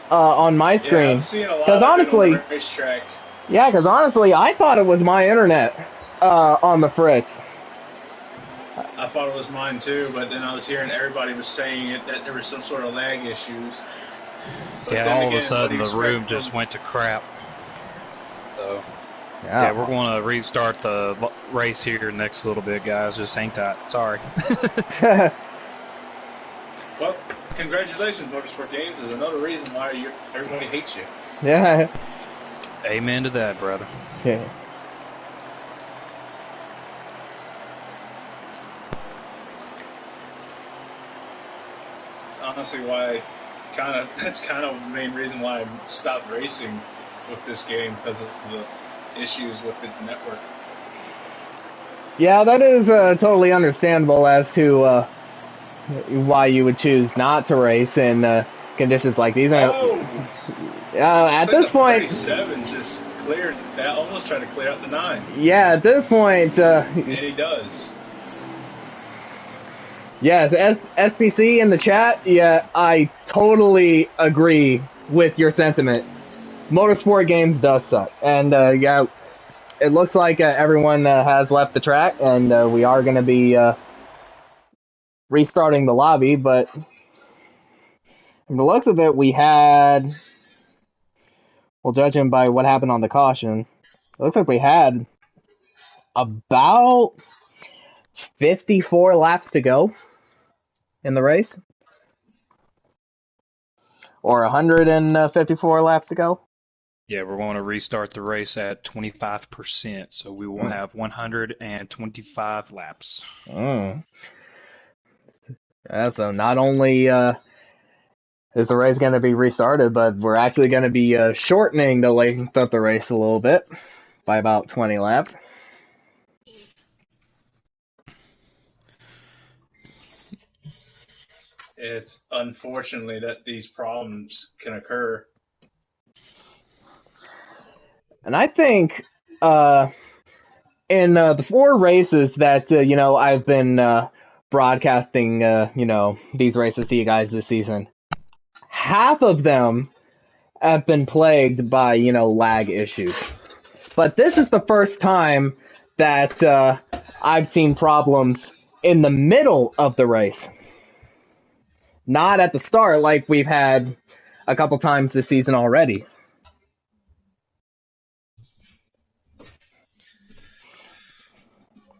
on my screen. Yeah, I'm seeing a lot of honestly, it on the racetrack. Yeah, because honestly, I thought it was my internet on the fritz. I thought it was mine too, but then I was hearing everybody was saying that there was some sort of lag issues. But yeah, all of a sudden the room just went to crap. So, yeah, we're going to restart the race here next little bit, guys. Just hang tight. Sorry. Well, congratulations, Motorsport Games. Is another reason why everybody hates you. Yeah. Amen to that, brother. Yeah. Honestly, that's kind of the main reason why I stopped racing with this game, because of the issues with its network. Yeah, that is totally understandable as to why you would choose not to race in conditions like these. At this point, 37 just cleared that, almost tried to clear out the 9. Yeah, at this point, and he does. Yes, SPC in the chat. Yeah, I totally agree with your sentiment. Motorsport Games does suck, and yeah, it looks like everyone has left the track, and we are going to be restarting the lobby. But from the looks of it, we had, well, judging by what happened on the caution, it looks like we had about 54 laps to go in the race, or 154 laps to go. Yeah, we're going to restart the race at 25%, so we will have 125 laps. Yeah, so not only is the race going to be restarted, but we're actually going to be shortening the length of the race a little bit by about 20 laps. It's unfortunately that these problems can occur. And I think in the 4 races that, I've been broadcasting, these races to you guys this season, half of them have been plagued by, lag issues. But this is the first time that I've seen problems in the middle of the race. Not at the start like we've had a couple times this season already.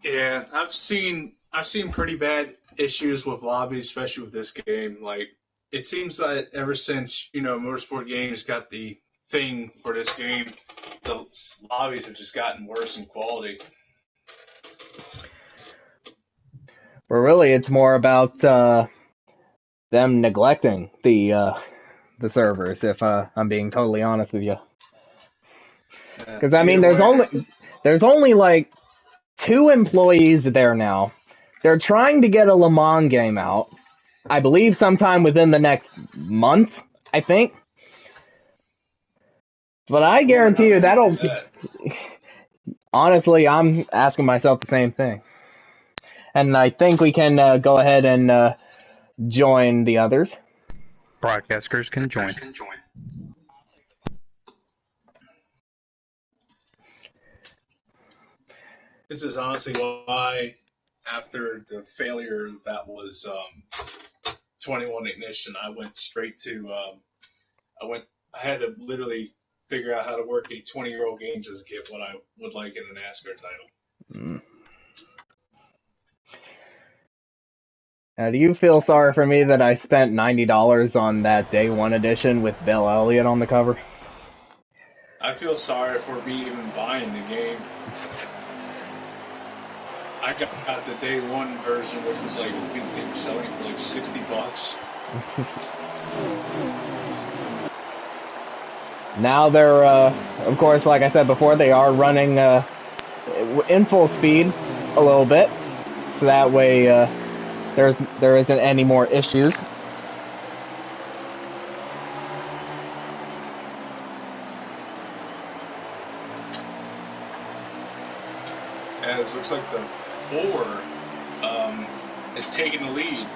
Yeah, I've seen pretty bad issues with lobbies, especially with this game. Like, it seems that ever since, Motorsport Games got the thing for this game, the lobbies have just gotten worse in quality. But really, it's more about them neglecting the servers, if I'm being totally honest with you. Because I mean, there's only like 2 employees there now. They're trying to get a Le Mans game out, I believe sometime within the next month, I think. But I guarantee you that'll... Honestly, I'm asking myself the same thing. And I think we can go ahead and join the others. Broadcasters can join. This is honestly why, after the failure that was 21 Ignition, I went straight to I had to literally figure out how to work a 20-year-old game just to get what I would like in a NASCAR title. Now, do you feel sorry for me that I spent $90 on that Day 1 edition with Bill Elliott on the cover? I feel sorry for me even buying the game. I got the Day 1 version, which was like, I think they were selling it for like $60. Now they're, of course, like I said before, they are running in full speed a little bit, so that way there isn't any more issues. As looks like the 4 is taking the lead.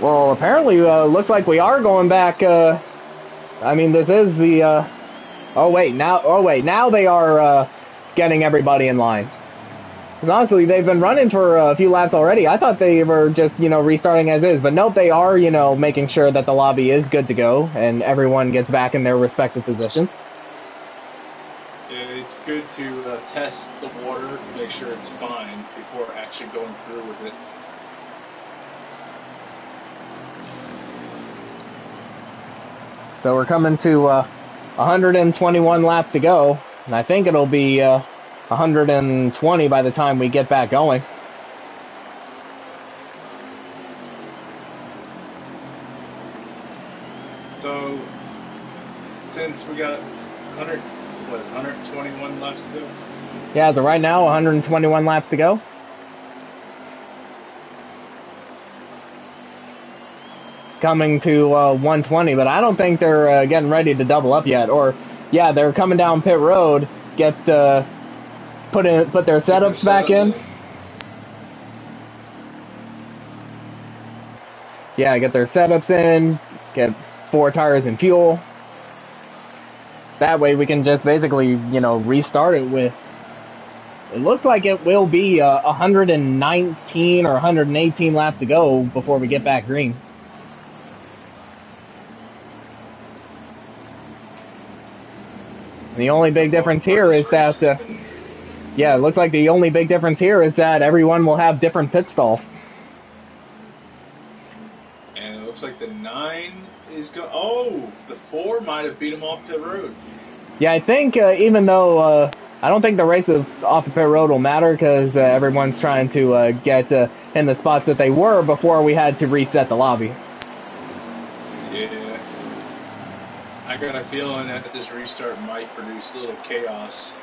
Well, apparently, looks like we are going back. I mean, this is the. Oh wait, now they are getting everybody in line. Because honestly, they've been running for a few laps already. I thought they were just, restarting as is, but nope, they are, making sure that the lobby is good to go and everyone gets back in their respective positions. It's good to test the water to make sure it's fine before actually going through with it. So we're coming to 121 laps to go, and I think it'll be 120 by the time we get back going. So, since we got 121 laps to go? Yeah, so right now, 121 laps to go. Coming to 120, but I don't think they're getting ready to double up yet. Or, yeah, they're coming down pit road, put their setups back in. Yeah, get their setups in, get 4 tires and fuel. So that way we can just basically, restart it with... It looks like it will be 119 or 118 laps to go before we get back green. And the only big difference here is that, it looks like the only big difference here is that everyone will have different pit stalls. And it looks like the 9 is the 4 might have beat them off pit road. Yeah, I think even though I don't think the race off the pit road will matter because everyone's trying to get in the spots that they were before we had to reset the lobby. Yeah. I got a feeling that this restart might produce a little chaos.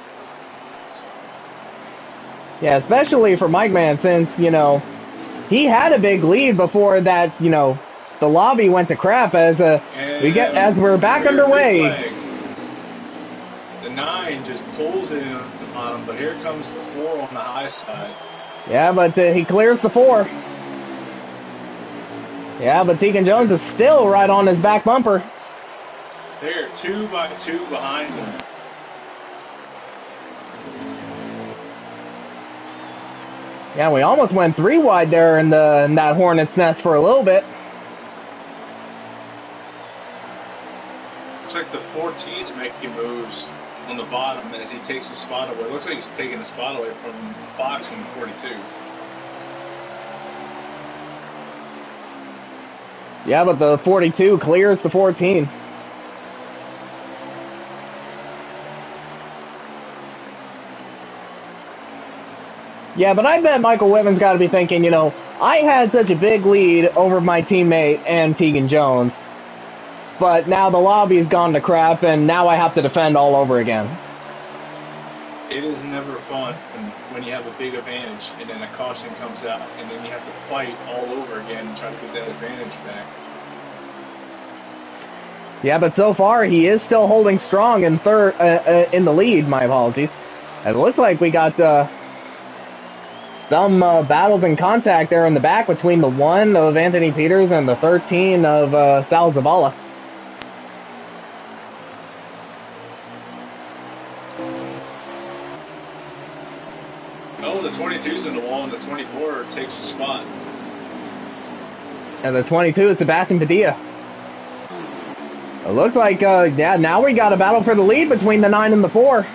Yeah, especially for Mike Man, since, he had a big lead before that, the lobby went to crap as we're back underway. The 9 just pulls it on him, but here comes the 4 on the high side. Yeah, but he clears the 4. Yeah, but Tegan Jones is still right on his back bumper. They're 2 by 2 behind him. Yeah, we almost went 3 wide there in that hornet's nest for a little bit. Looks like the 14's making moves. on the bottom as he takes a spot away. It looks like he's taking a spot away from Fox in 42. Yeah, but the 42 clears the 14. Yeah, but I bet Michael Whitman's got to be thinking, you know, I had such a big lead over my teammate and Tegan Jones, but now the lobby's gone to crap, and now I have to defend all over again. It is never fun when you have a big advantage, and then a caution comes out, and then you have to fight all over again and try to get that advantage back. Yeah, but so far he is still holding strong in third, in the lead. My apologies. It looks like we got some battles in contact there in the back between the 1 of Anthony Peters and the 13 of Sal Zavala. Oh, the 22's in the wall, and the 24 takes a spot. And the 22 is Sebastian Padilla. It looks like, yeah, now we got a battle for the lead between the 9 and the 4. A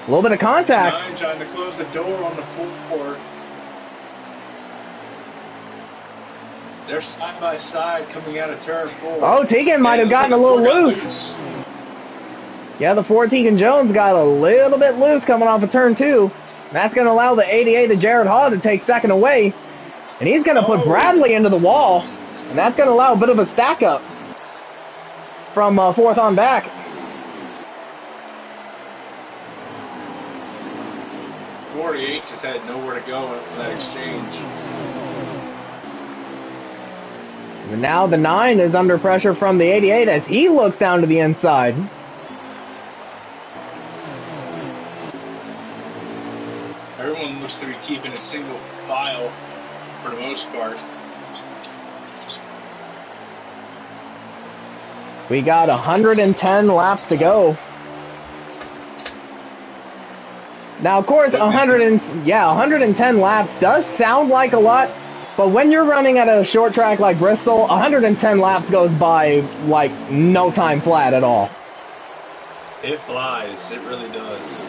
little bit of contact. 9 trying to close the door on the 4. They're side by side coming out of turn 4. Oh, Tegan might have gotten a little loose. Yeah, the 4 Tegan Jones got a little bit loose coming off of turn 2. That's going to allow the 88 of Jared Haw to take second away. And he's going to put Bradley into the wall. And that's going to allow a bit of a stack up from 4th on back. .48 just had nowhere to go in that exchange. And now the 9 is under pressure from the 88 as he looks down to the inside. Everyone looks to be keeping a single file for the most part. We got 110 laps to go. Now, of course, 110 laps does sound like a lot, but when you're running at a short track like Bristol, 110 laps goes by like no time flat at all. It flies. It really does.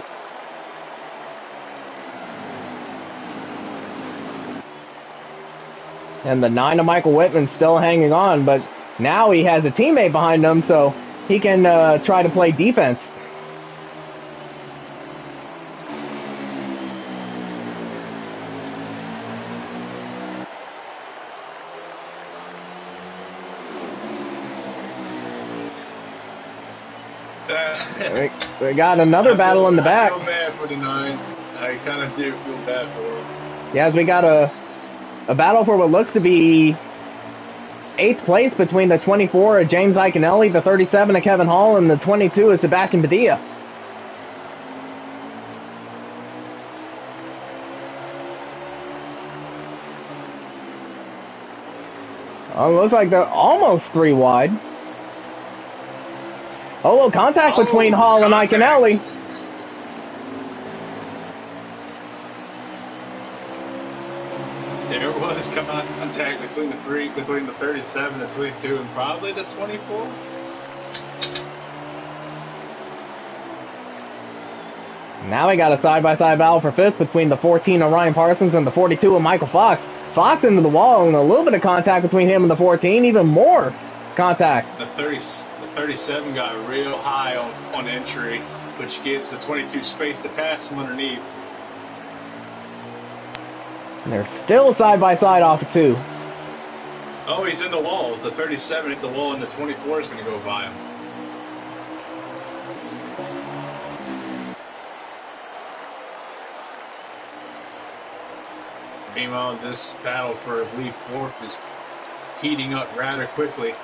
And the 9 of Michael Whitman still hanging on, but now he has a teammate behind him, so he can try to play defense. We got another battle in the back. I feel bad for the 9. I kind of do feel bad for him. Yeah, as we got a battle for what looks to be 8th place between the 24 of James Iconelli, the 37 of Kevin Hall, and the 22 of Sebastian Padilla. Oh, looks like they're almost 3 wide. Oh, little contact between Hall and Iconelli. There was contact between the 37 and 22 and probably the 24. Now we got a side-by-side battle for 5th between the 14 of Ryan Parsons and the 42 of Michael Fox. Fox into the wall and a little bit of contact between him and the 14, even more contact. The 37 got real high on entry, which gives the 22 space to pass him underneath. And they're still side-by-side off of 2. Oh, he's in the wall. The 37 hit the wall, and the 24 is going to go by him. Meanwhile, this battle for lead 4th is heating up rather quickly.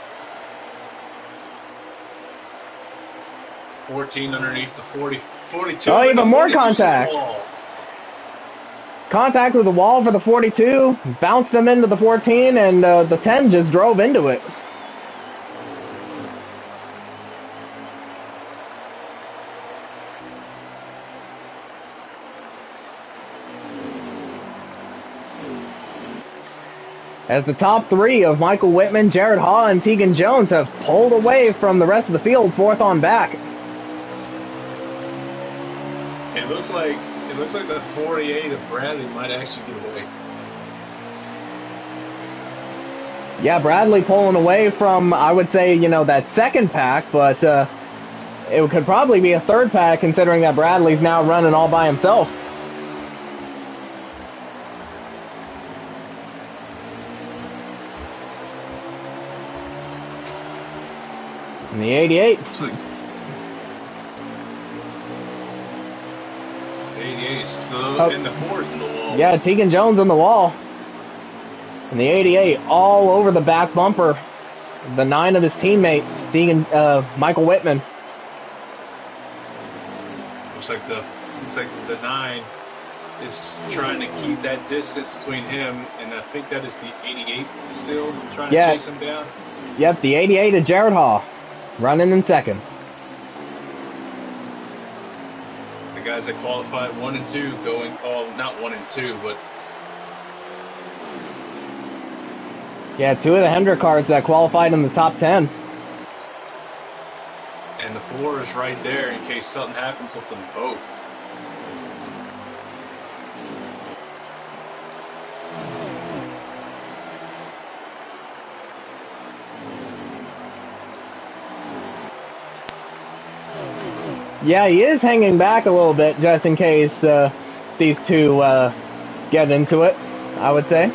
14 underneath the 42. Oh, even more contact. Contact with the wall for the 42, bounced him into the 14, and the 10 just drove into it. As the top 3 of Michael Whitman, Jared Haw, and Tegan Jones have pulled away from the rest of the field, 4th on back. It looks like the 48 of Bradley might actually get away. Yeah, Bradley pulling away from, I would say, that second pack, but it could probably be a third pack considering that Bradley's now running all by himself. And the 88. The 88 is still in the fours in the wall. Yeah, Tegan Jones on the wall. And the 88 all over the back bumper. The 9 of his teammate, Michael Whitman. Looks like the 9 is trying to keep that distance between him, and I think that is the 88 still trying to chase him down. Yep, the 88 of Jared Haw, running in second. The guys that qualified 1 and 2 going, not 1 and 2, but yeah, 2 of the Hendrick cars that qualified in the top 10. And the 4 is right there in case something happens with them both. Yeah, he is hanging back a little bit just in case these two get into it, I would say.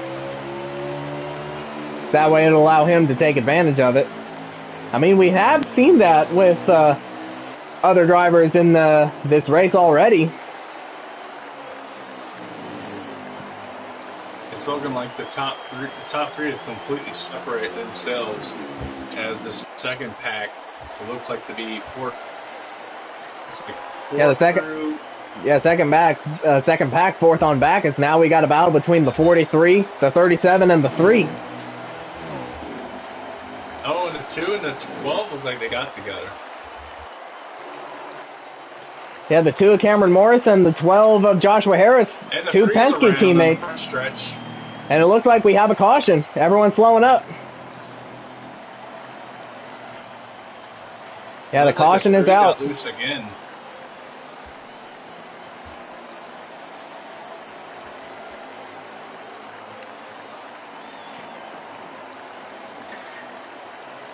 That way it'll allow him to take advantage of it. I mean, we have seen that with other drivers in this race already. It's looking like the top three have completely separated themselves as the second pack. It looks like to be fourth. Yeah, second pack, fourth on back. Is now we got a battle between the 43, the 37, and the 3. Oh, and the 2 and the 12 look like they got together. Yeah, the 2 of Cameron Morris and the 12 of Joshua Harris, and the 2 Penske teammates. Stretch. And it looks like we have a caution. Everyone's slowing up. Yeah, the caution is out. Loose again.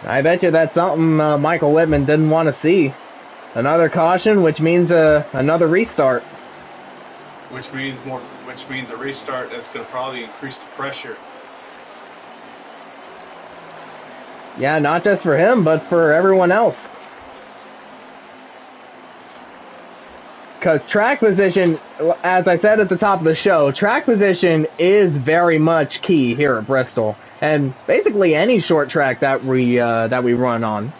I bet you that's something Michael Whitman didn't want to see. Another caution, which means another restart. Which means a restart that's going to probably increase the pressure. Yeah, not just for him, but for everyone else. Because track position, as I said at the top of the show, track position is very much key here at Bristol, and basically any short track that we run on.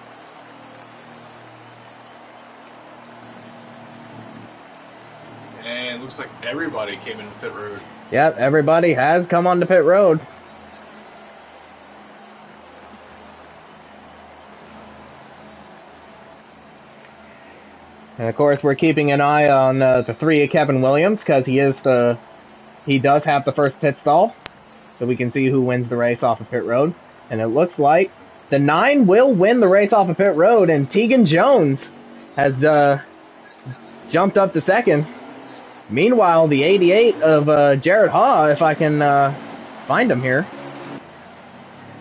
And looks like everybody came into pit road. Yep, everybody has come onto pit road. And of course, we're keeping an eye on the 3 of Kevin Williams because he does have the first pit stall, so we can see who wins the race off of pit road. And it looks like the 9 will win the race off of pit road, and Tegan Jones has jumped up to second. Meanwhile, the 88 of Jared Haw, if I can find him here.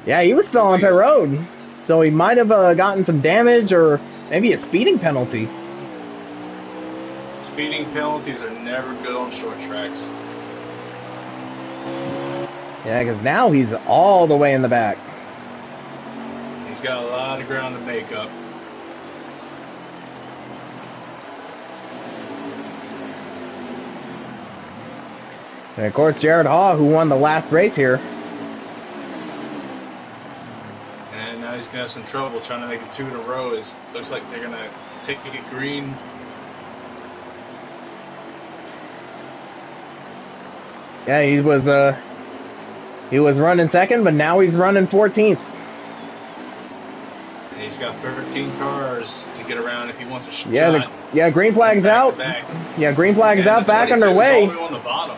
Yeah, he was still on pit road, so he might have gotten some damage or maybe a speeding penalty. Speeding penalties are never good on short tracks. Yeah, because now he's all the way in the back. He's got a lot of ground to make up. And of course, Jared Haw, who won the last race here. And now he's going to have some trouble trying to make it 2 in a row. Looks like they're going to take it green. Yeah, he was running second, but now he's running 14th. And he's got 13 cars to get around if he wants a shot. Yeah, green flag's out. Yeah, green flag is out, back underway. All the way on the bottom.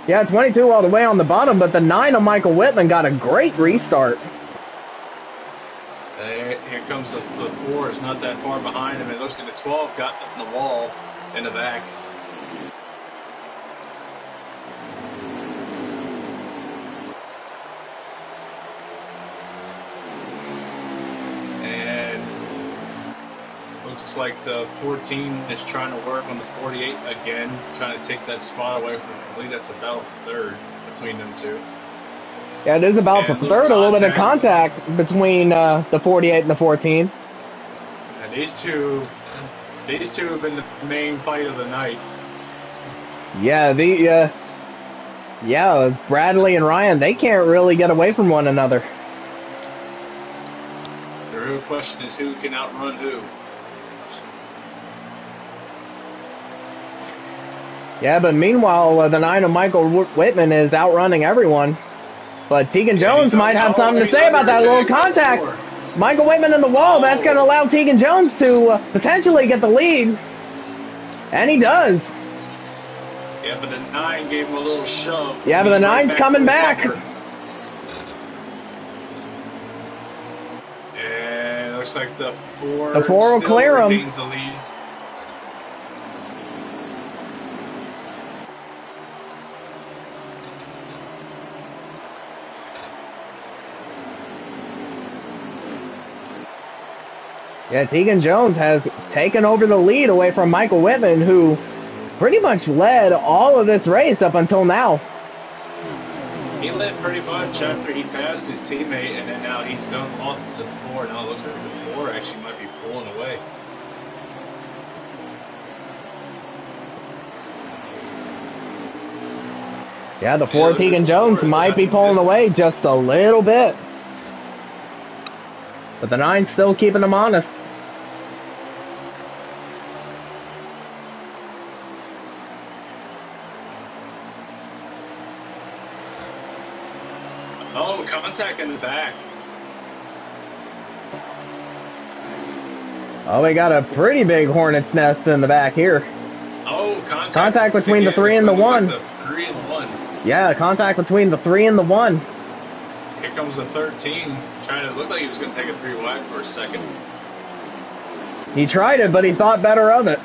Yeah, 22 all the way on the bottom, but the 9 of Michael Whitman got a great restart. Here comes the 4. It's not that far behind him. It looks like the 12 got in the wall in the back. Looks like the 14 is trying to work on the 48 again, trying to take that spot away from the lead. That's about third between them two. Yeah, it is about the third. A little bit of contact between the 48 and the 14. And these two have been the main fight of the night. Yeah, Bradley and Ryan, they can't really get away from one another. The real question is who can outrun who. Yeah, but meanwhile, the 9 of Michael Whitman is outrunning everyone. But Tegan Jones might have something to say about that little contact. Michael Whitman in the wall, that's going to allow Tegan Jones to potentially get the lead. And he does. Yeah, but the 9 gave him a little shove. Yeah, but the 9's coming back. And it looks like the 4 will clear him. Retains the lead. Yeah, Tegan Jones has taken over the lead away from Michael Whitman, who pretty much led all of this race up until now. He led pretty much after he passed his teammate, and then now he's lost it to the 4. Now it looks like the 4 actually might be pulling away. Yeah, the 4 Tegan Jones might be pulling away just a little bit. But the 9's still keeping them honest. Oh, contact in the back. Oh, we got a pretty big hornet's nest in the back here. Oh, contact between the 3 and the 1. Like the 3 and 1. Yeah, contact between the 3 and the 1. Here comes the 13. Trying to look like he was going to take a 3 wide for a second. He tried it, but he thought better of it.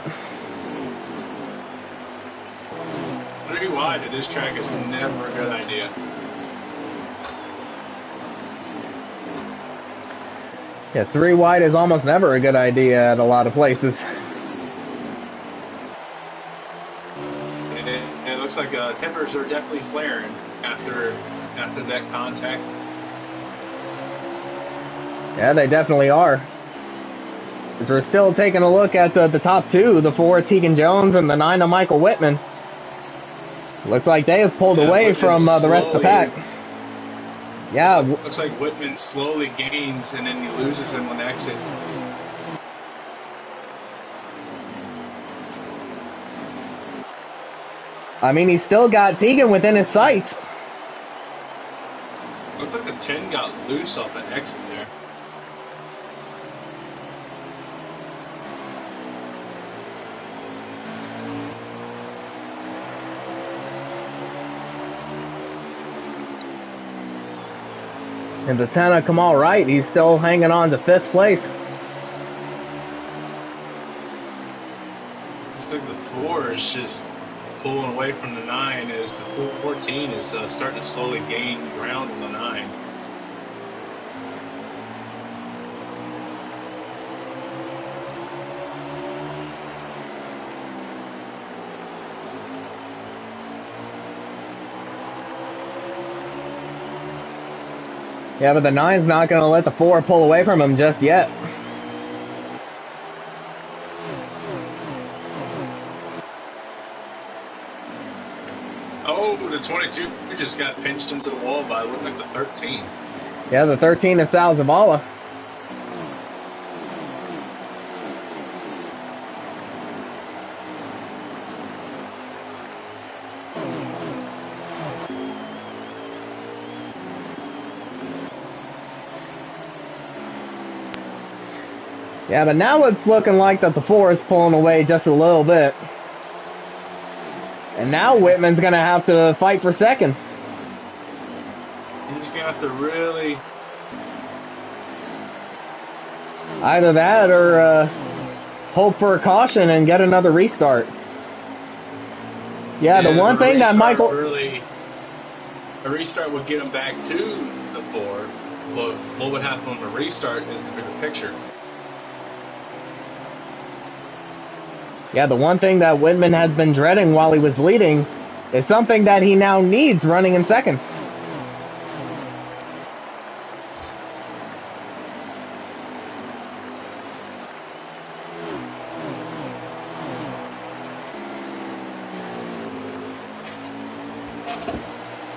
3 wide at this track is never a good idea. Yeah, 3 wide is almost never a good idea at a lot of places. It looks like tempers are definitely flaring after that contact. Yeah, they definitely are. As we're still taking a look at the top 2, the 4 Tegan Jones and the 9 of Michael Whitman. Looks like they have pulled away from the rest of the pack. Yeah. Looks like Whitman slowly gains and then he loses him on exit. I mean, he's still got Tegan within his sights. Looks like the 10 got loose off an exit there. And the 10 of Kamal Wright, he's still hanging on to 5th place. Looks like the 4 is just pulling away from the 9 as the 14 is starting to slowly gain ground on the 9. Yeah, but the 9's not going to let the 4 pull away from him just yet. Oh, the 22 just got pinched into the wall by, looked like the 13. Yeah, the 13 is Sal Zavala. Yeah, but now it's looking like that the 4 is pulling away just a little bit. And now Whitman's going to have to fight for second. He's going to have to really... Either that or hope for a caution and get another restart. Yeah, the one thing that Michael... A restart would get him back to the 4, but what would happen on the restart is the bigger picture. Yeah, the one thing that Whitman has been dreading while he was leading is something that he now needs running in second.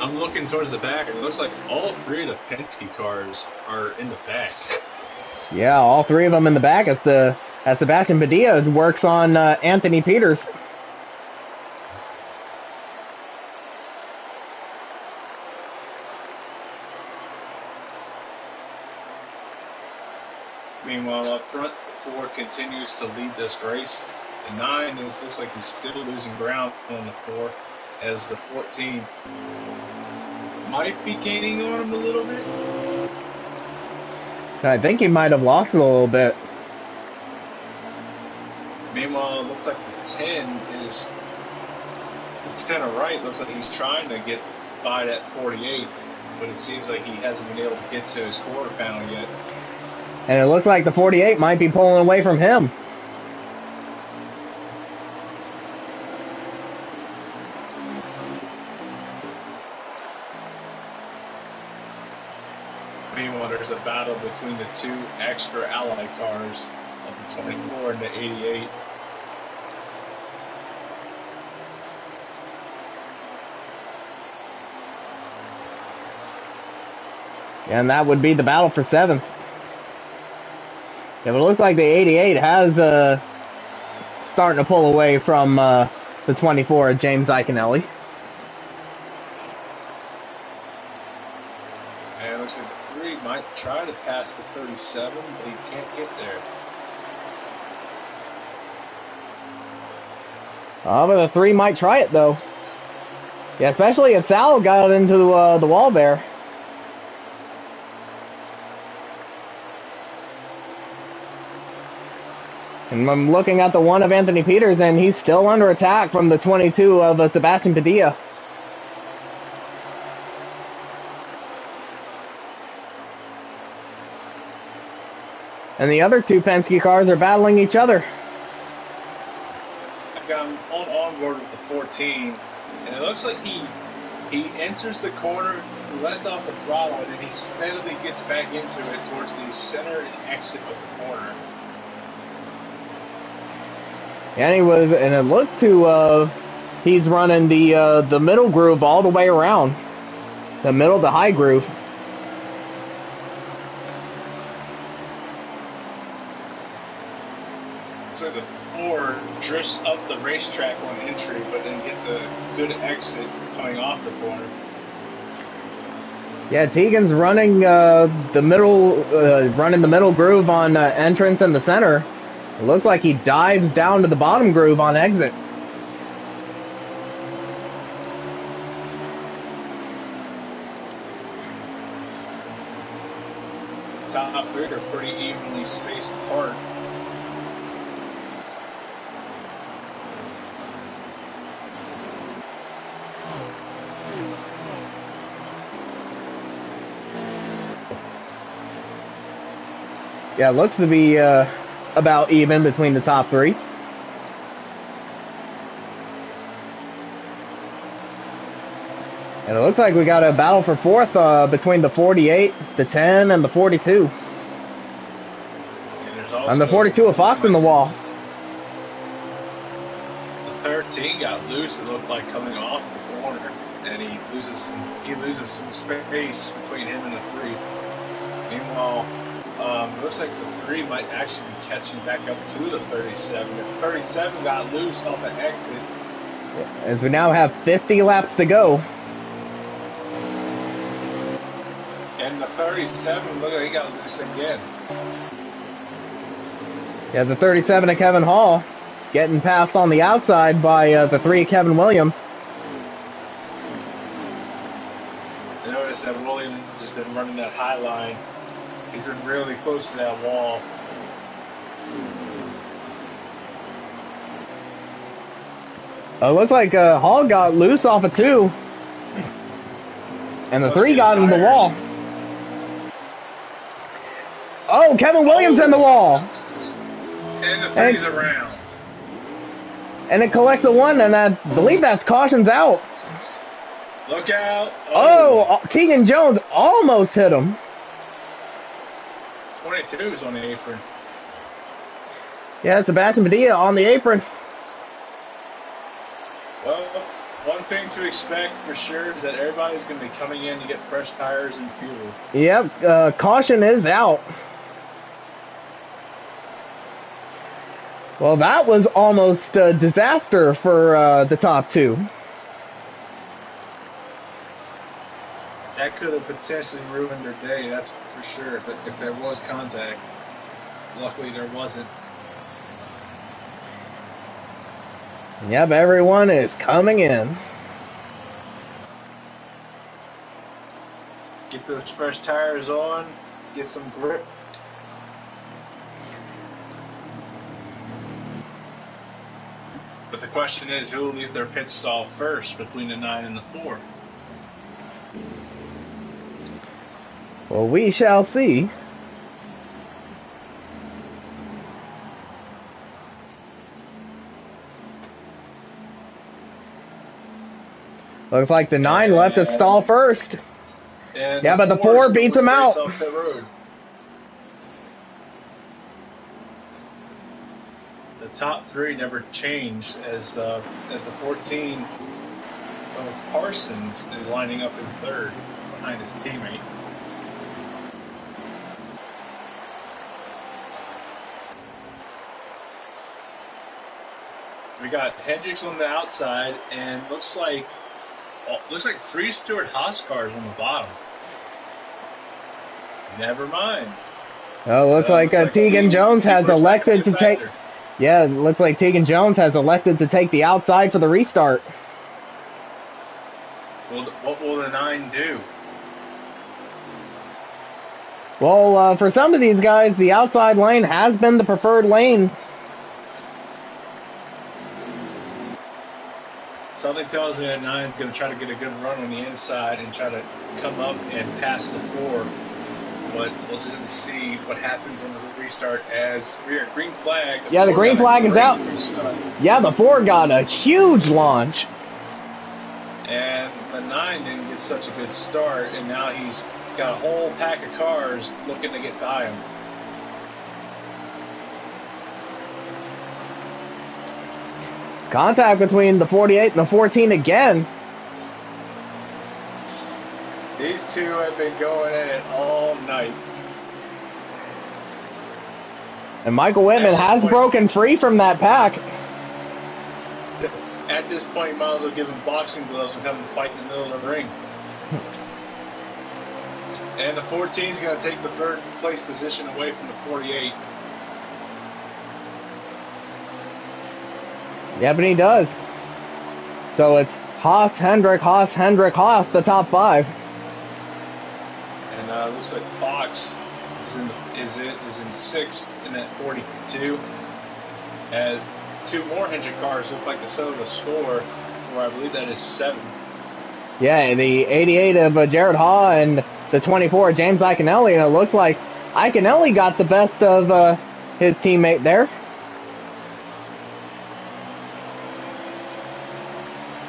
I'm looking towards the back, and it looks like all 3 of the Penske cars are in the back. Yeah, all 3 of them in the back as Sebastian Padilla works on Anthony Peters. Meanwhile, up front, the 4 continues to lead this race. The 9 looks like he's still losing ground on the 4, as the 14 might be gaining on him a little bit. I think he might have lost a little bit. Meanwhile, it looks like the 10 is... It's 10 right. Looks like he's trying to get by that 48, but it seems like he hasn't been able to get to his quarter panel yet. And it looks like the 48 might be pulling away from him. Meanwhile, there's a battle between the 2 extra Ally cars of the 24 and the 88. And that would be the battle for 7th. Yeah, but it looks like the 88 has starting to pull away from the 24, James Iconelli. And it looks like the 3 might try to pass the 37, but he can't get there. Oh, but the 3 might try it, though. Yeah, especially if Sal got into the wall there. And I'm looking at the 1 of Anthony Peters, and he's still under attack from the 22 of Sebastian Padilla. And the other 2 Penske cars are battling each other. I've got him on board with the 14, and it looks like he enters the corner, lets off the throttle, and then he steadily gets back into it towards the center and exit of the corner. And it looked to he's running the middle groove all the way around, the high groove. So the 4 drifts up the racetrack on entry, but then gets a good exit coming off the corner. Yeah, Tegan's running the middle groove on entrance in the center. It looks like he dives down to the bottom groove on exit. Top 3 are pretty evenly spaced apart. Yeah, it looks to be about even between the top 3. And it looks like we got a battle for 4th between the 48, the 10, and the 42. And the 42 of Fox in the wall. The 13 got loose, it looked like, coming off the corner, and he loses some space between him and the 3. Meanwhile, it looks like the 3 might actually be catching back up to the 37. If 37 got loose off the exit. As we now have 50 laps to go. And the 37, look like he got loose again. Yeah, the 37 of Kevin Hall getting passed on the outside by the 3 of Kevin Williams. I noticed that Williams has been running that high line. He's been really close to that wall. Looks like Hall got loose off of 2. And the 3 got in the wall. Oh, Kevin Williams in the wall. And the 3's around. And it collects the 1, and I believe that's caution's out. Look out. Oh, Tegan Jones almost hit him. 22 is on the apron. Yeah, Sebastian Padilla on the apron. Well, one thing to expect for sure is that everybody's going to be coming in to get fresh tires and fuel. Yep, caution is out. Well, that was almost a disaster for the top 2. That could have potentially ruined their day, that's for sure. But if there was contact, luckily there wasn't. Yep, everyone is coming in. Get those fresh tires on, get some grip. But the question is, who will leave their pit stall first between the 9 and the 4? Well, we shall see. Looks like the 9 left to stall first. Yeah, but the 4 beats him out. The top 3 never changed as the 14 of Parsons is lining up in 3rd behind his teammate. We got Hendricks on the outside, and looks like 3 Stewart Haas cars on the bottom. Never mind. Oh, looks like Tegan Jones has elected to take. Yeah, it looks like Tegan Jones has elected to take the outside for the restart. Well, what will the 9 do? Well, for some of these guys, the outside lane has been the preferred lane. Something tells me that 9 is going to try to get a good run on the inside and try to come up and pass the 4. But we'll just have to see what happens on the restart as we're at green flag. Yeah, the green flag is out. Restart. Yeah, the 4 got a huge launch. And the 9 didn't get such a good start, and now he's got a whole pack of cars looking to get by him. Contact between the 48 and the 14 again. These 2 have been going at it all night. And Michael Whitman has broken free from that pack. At this point, you might as well give him boxing gloves and have him fight in the middle of the ring. And the 14 is going to take the 3rd place position away from the 48. Yeah, but he does. So it's Haas, Hendrick, Haas, the top 5. And looks like Fox is in 6th in that 42. As 2 more Hendrick cars look like they settled a score, where I believe that is 7. Yeah, the 88 of Jared Haw and the 24 of James Iaconelli, and it looks like Iaconelli got the best of his teammate there.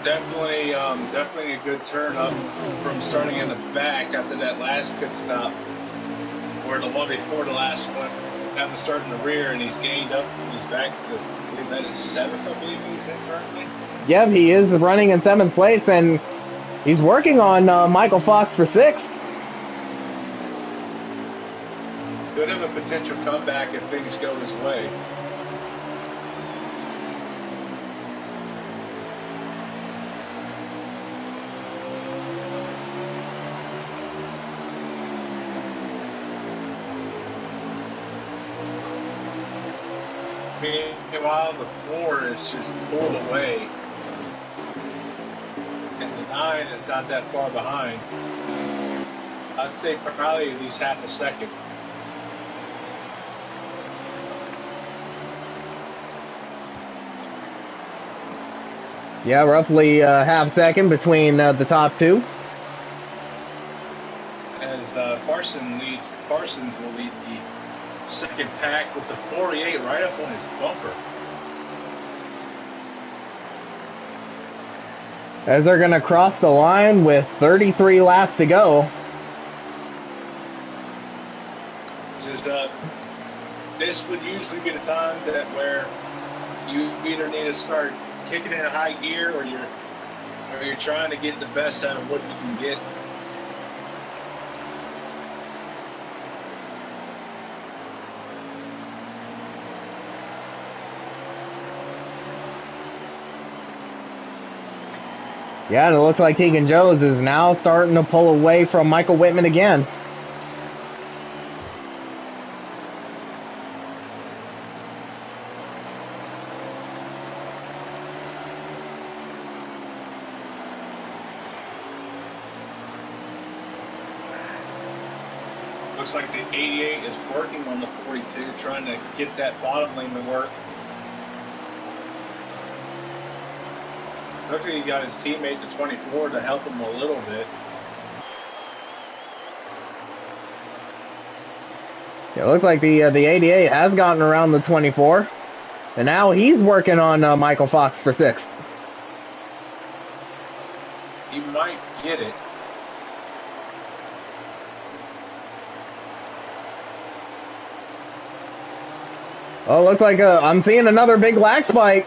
Definitely a good turn up from starting in the back after that last pit stop, or the one before the last one, having to start in the rear, and he's gained up. He's back to, I believe that is 7th, I believe he's in currently. Yep, he is running in 7th place, and he's working on Michael Fox for 6th. Could have a potential comeback if things go his way. Meanwhile, the 4 is just pulled away, and the 9 is not that far behind. I'd say probably at least half a second. Yeah, roughly half second between the top two. As Parsons will lead the second pack with the 48 right up on his bumper. As they're going to cross the line with 33 laps to go. Just this would usually be the time that where you either need to start kicking in a high gear or you're trying to get the best out of what you can get. Yeah, and it looks like Tegan Jones is now starting to pull away from Michael Whitman again. Looks like the 88 is working on the 42, trying to get that bottom lane to work. Looks like he got his teammate, the 24, to help him a little bit. It looks like the 88 has gotten around the 24. And now he's working on Michael Fox for 6th. He might get it. Oh, looks like I'm seeing another big lag spike.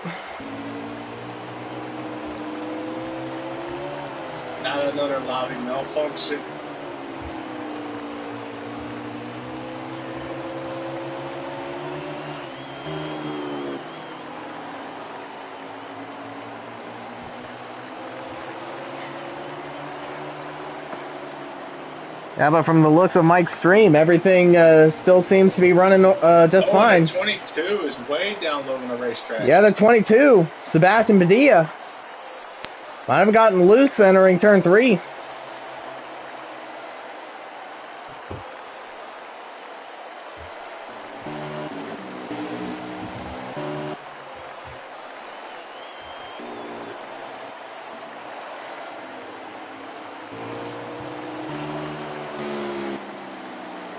Not another lobby malfunction. Yeah, but from the looks of Mike's stream, everything still seems to be running just fine. The 22 is way down low on the racetrack. Yeah, the 22, Sebastian Padilla. Might have gotten loose entering turn 3.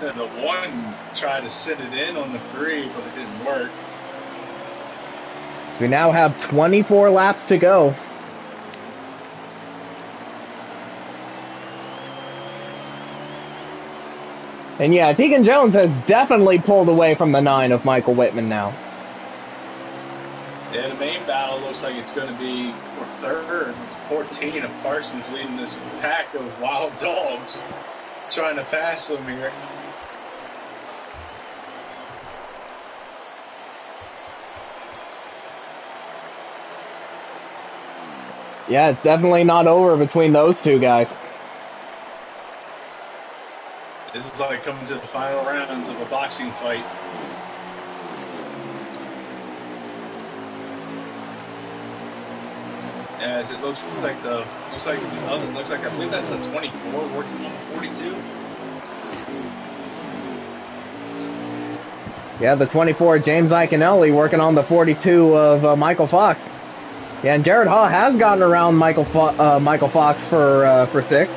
The 1 tried to sit it in on the 3, but it didn't work. So we now have 24 laps to go. And yeah, Tegan Jones has definitely pulled away from the 9 of Michael Whitman now. Yeah, the main battle looks like it's going to be for 3rd, 14 of Parsons leading this pack of wild dogs, trying to pass them here. Yeah, it's definitely not over between those two guys. This is like coming to the final rounds of a boxing fight. As it looks like I believe that's the 24 working on the 42. Yeah, the 24, James Iaconelli, working on the 42 of Michael Fox. Yeah, and Jared Haw has gotten around Michael Fox for 6th.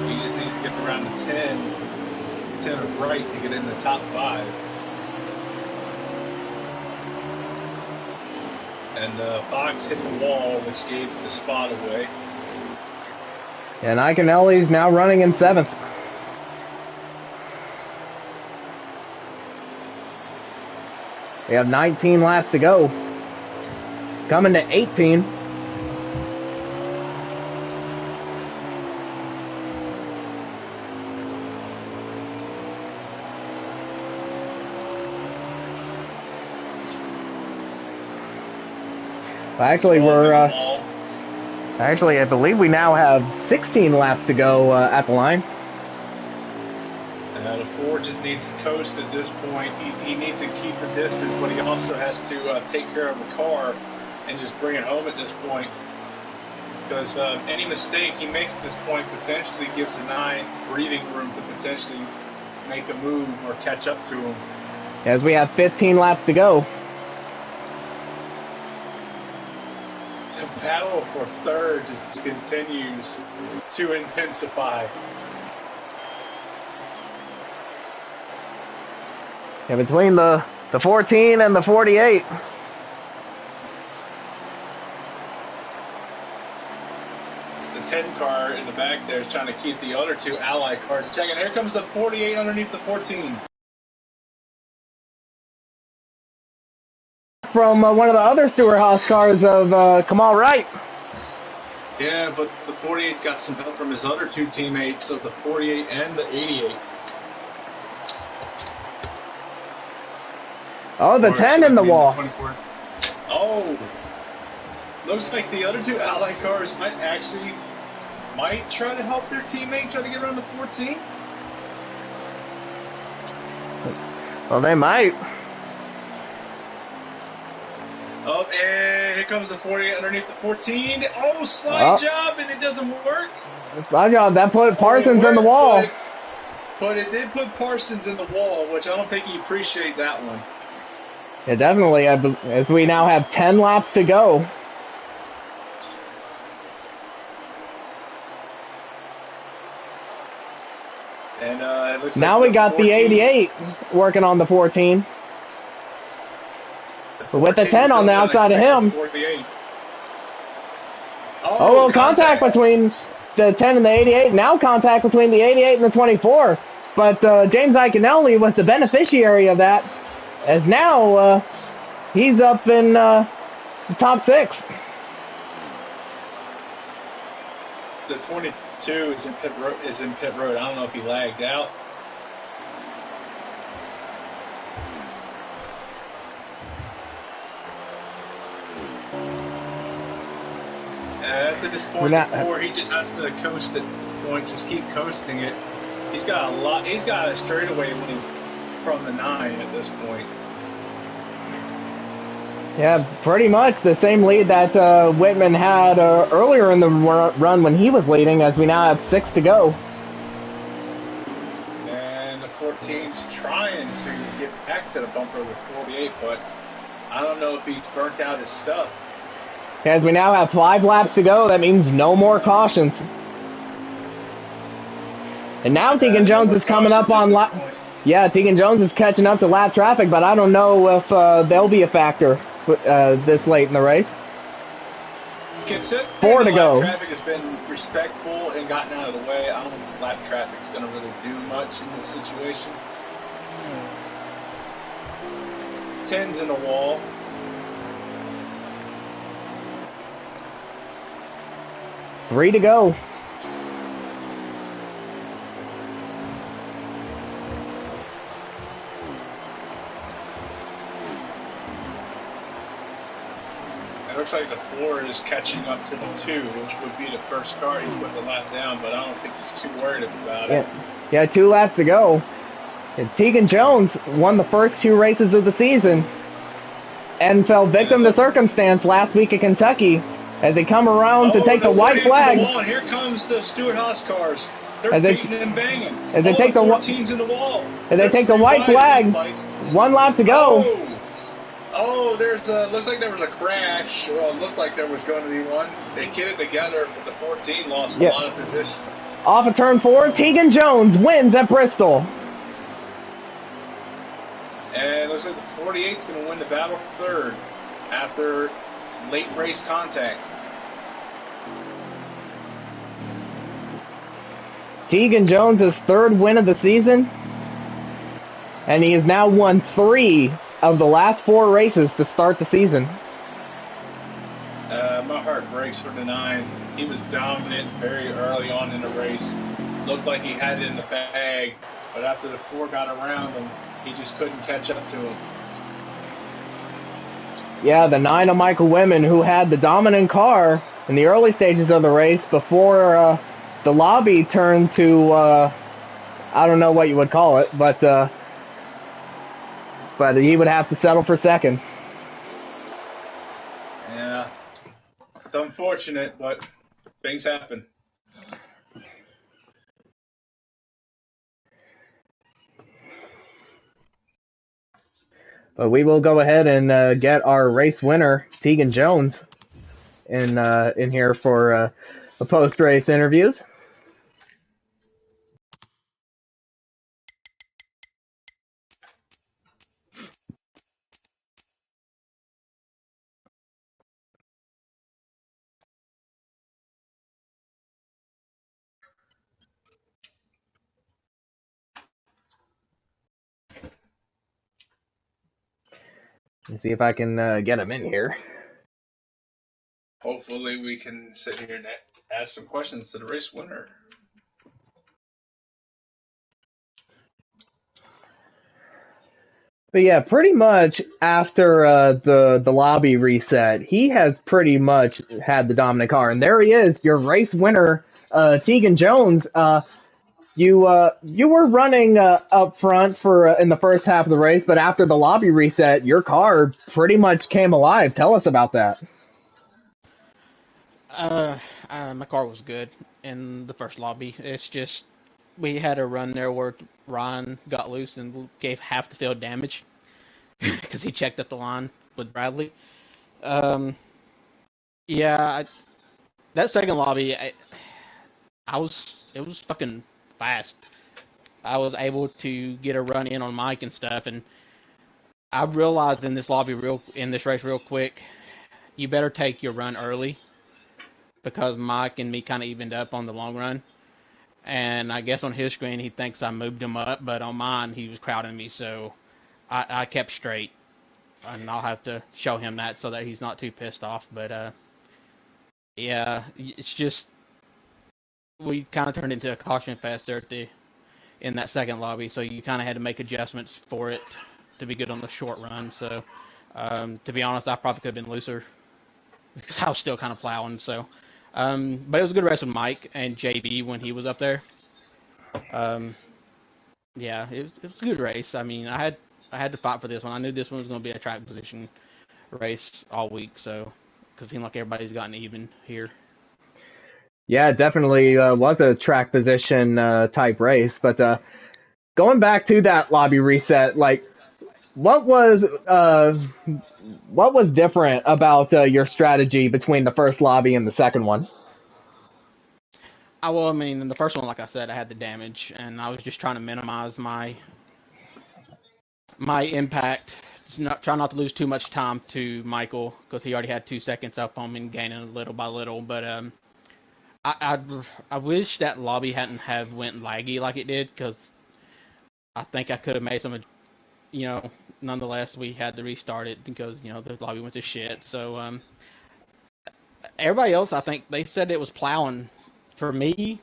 He just needs to get around the 10 of right to get in the top 5. And Fox hit the wall, which gave the spot away. And Iaconelli's now running in 7th. We have 19 laps to go. Coming to 18. Actually, I believe we now have 16 laps to go at the line. The Ford just needs to coast at this point. He needs to keep the distance, but he also has to take care of the car and just bring it home at this point. Because any mistake he makes at this point potentially gives the 9 breathing room to potentially make a move or catch up to him. As we have 15 laps to go. battle for third just continues to intensify. Yeah, between the 14 and the 48. The 10 car in the back there is trying to keep the other two Ally cars. Check it. Here comes the 48 underneath the 14. From one of the other Stewart-Haas cars of Kamal Wright. Yeah, but the 48's got some help from his other two teammates of the 48 and the 88. Oh, the 10 in the wall. Oh, looks like the other two Ally cars might try to help their teammate try to get around the 14. Well, they might. Oh, and here comes the 48 underneath the 14. Oh, slide job, and it doesn't work. Slide job. That put Parsons in the wall. But it did put Parsons in the wall, which I don't think he appreciated that one. Yeah, definitely. As we now have 10 laps to go. And it looks now like we got 14. The 88 working on the 14. But with the 10 on the outside of him. Oh, contact between the 10 and the 88. Now contact between the 88 and the 24. But James Iaconelli was the beneficiary of that. As now he's up in the top 6. The 22 is in pit road. I don't know if he lagged out. At this point, before he just has to coast it. Just keep coasting it. He's got a straightaway lead from the 9 at this point. Yeah, pretty much the same lead that Whitman had earlier in the run when he was leading, as we now have 6 to go. And the 14's trying to get back to the bumper with 48, but I don't know if he's burnt out his stuff. As we now have 5 laps to go, that means no more cautions. And now Tegan Jones is coming up on lap. Yeah, Tegan Jones is catching up to lap traffic, but I don't know if they'll be a factor this late in the race. 4 to go. Lap traffic has been respectful and gotten out of the way. I don't think lap traffic's going to really do much in this situation. 10's in the wall. Three to go. It looks like the 4 is catching up to the 2, which would be the first car. He puts a lap down, but I don't think he's too worried about it. Yeah, 2 laps to go. And Tegan Jones won the first 2 races of the season and fell victim to circumstance last week at Kentucky. As they come around to take the white flag. The here comes the Stewart-Haas cars. They're beating and banging. As they take the 14's in the wall. As they take the white flag. 1 lap to go. Oh, there's looks like there was a crash. Well, it looked like there was going to be one. They get it together, but the 14 lost a lot of position. Off of turn 4, Tegan Jones wins at Bristol. And it looks like the 48's going to win the battle for third after late race contact. Tegan Jones' 3rd win of the season, and he has now won 3 of the last 4 races to start the season. My heart breaks for the 9. He was dominant very early on in the race. Looked like he had it in the bag, but after the 4 got around him, he just couldn't catch up to him. Yeah, the 9 of Michael Whitman, who had the dominant car in the early stages of the race before the lobby turned to, I don't know what you would call it, but he would have to settle for 2nd. Yeah, it's unfortunate, but things happen. But we will go ahead and get our race winner, Tegan Jones, in here for a post-race interviews. Let's see if I can get him in here. Hopefully, we can sit here and ask some questions to the race winner. But yeah, pretty much after the lobby reset, he has pretty much had the dominant car, and there he is, your race winner, Tegan Jones. You were running up front for in the first half of the race, but after the lobby reset, your car pretty much came alive. Tell us about that. My car was good in the first lobby. It's just we had a run there where Ryan got loose and gave half the field damage because he checked up the line with Bradley. Yeah, that second lobby, it was fucking fast. I was able to get a run in on Mike and stuff, and I realized in this race real quick, you better take your run early because Mike and me kind of evened up on the long run. And I guess on his screen he thinks I moved him up, but on mine he was crowding me, so I kept straight. And I'll have to show him that so that he's not too pissed off. But yeah, it's just we kind of turned into a caution fest there in that second lobby, so you kind of had to make adjustments for it to be good on the short run. So to be honest, I probably could have been looser because I was still kind of plowing. So, but it was a good race with Mike and JB when he was up there. Yeah, it was a good race. I mean, I had to fight for this one. I knew this one was going to be a track position race all week, so because it seemed like everybody's gotten even here. Yeah, it definitely was a track position type race. But going back to that lobby reset, like what was different about your strategy between the first lobby and the second one? Well, I mean, in the first one, like I said, I had the damage, and I was just trying to minimize my impact. Try not to lose too much time to Michael because he already had 2 seconds up on me and gaining little by little. But I wish that lobby hadn't have went laggy like it did because I think I could have made some. Nonetheless, we had to restart it because the lobby went to shit. So everybody else, I think they said it was plowing. For me,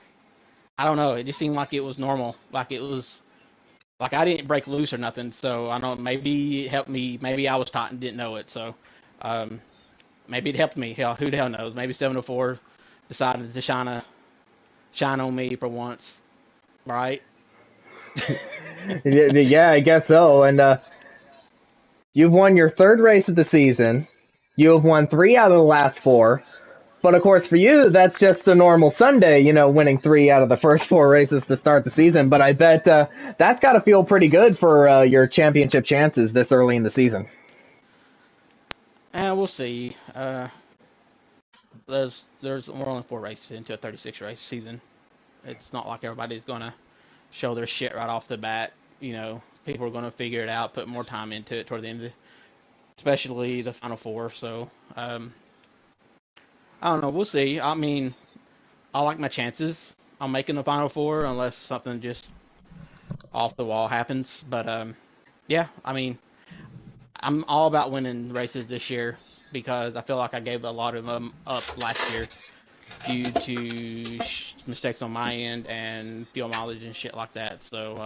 I don't know. It just seemed like it was normal. Like it was like I didn't break loose or nothing. So I don't know. Maybe it helped me. Maybe I was taught and didn't know it. So maybe it helped me. Hell, who the hell knows? Maybe 704 decided to shine on me for once, right? Yeah, I guess so. And you've won your third race of the season. You have won 3 out of the last 4. But of course, for you, that's just a normal Sunday, winning 3 out of the first 4 races to start the season. But I bet that's got to feel pretty good for your championship chances this early in the season. We'll see. We're only 4 races into a 36 race season. It's not like everybody's gonna show their shit right off the bat. People are gonna figure it out, put more time into it toward the end, especially the final 4. So I don't know. We'll see. I mean, I like my chances on making the final 4 unless something just off the wall happens. But yeah, I mean, I'm all about winning races this year because I feel like I gave a lot of them up last year due to mistakes on my end and fuel mileage and shit like that. So,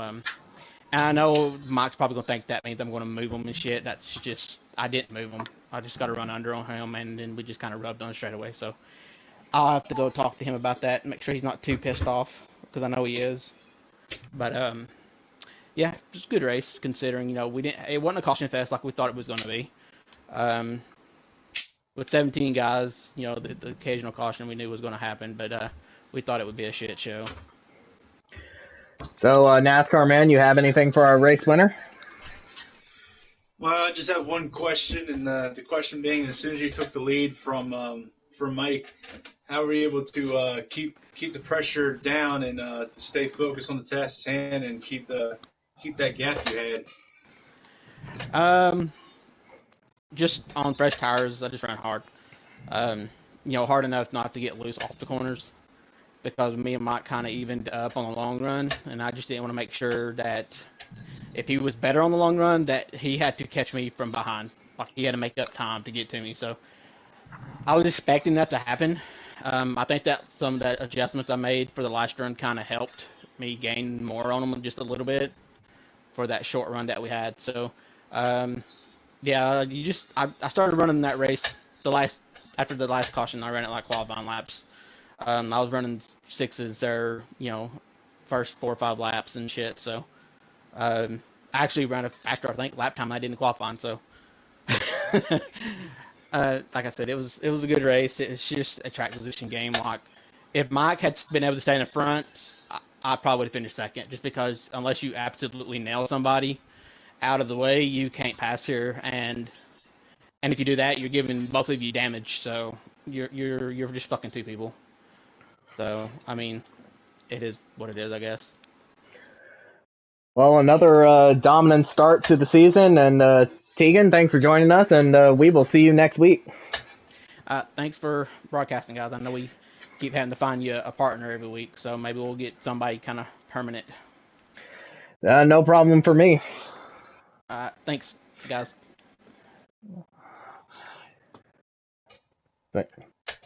and I know Mike's probably gonna think that means I'm gonna move him and shit. That's just I didn't move him. I just got to run under on him, and then we just kind of rubbed on straight away. So I'll have to go talk to him about that and make sure he's not too pissed off because I know he is. But yeah, just a good race considering it wasn't a caution fest like we thought it was gonna be. With 17 guys, the occasional caution we knew was going to happen, but we thought it would be a shit show. So, NASCAR man, you have anything for our race winner? Well, I just have one question, and the question being, as soon as you took the lead from for Mike. How were you able to keep the pressure down and to stay focused on the task at hand and keep that gap you had? Just on fresh tires, I just ran hard. Hard enough not to get loose off the corners because me and Mike kind of evened up on the long run, and I just didn't want to make sure that if he was better on the long run, that he had to catch me from behind. Like he had to make up time to get to me. So I was expecting that to happen. I think that some of the adjustments I made for the last run kind of helped me gain more on him just a little bit for that short run that we had. So, yeah, I started running that race after the last caution. I ran it like qualifying laps. I was running sixes or first 4 or 5 laps and shit. So, I actually ran a faster I think lap time I didn't qualify. So. Like I said, it was a good race. It's just a track position game. Like, if Mike had been able to stay in the front, I probably would have finished second. Just because unless you absolutely nail somebody out of the way, you can't pass here. And if you do that, you're giving both of you damage. So you're just fucking 2 people. So I mean, it is what it is, I guess. Well, another dominant start to the season, and Tegan, thanks for joining us, and we will see you next week. Thanks for broadcasting, guys. I know we keep having to find you a partner every week, so maybe we'll get somebody kind of permanent. No problem for me. Thanks, guys. All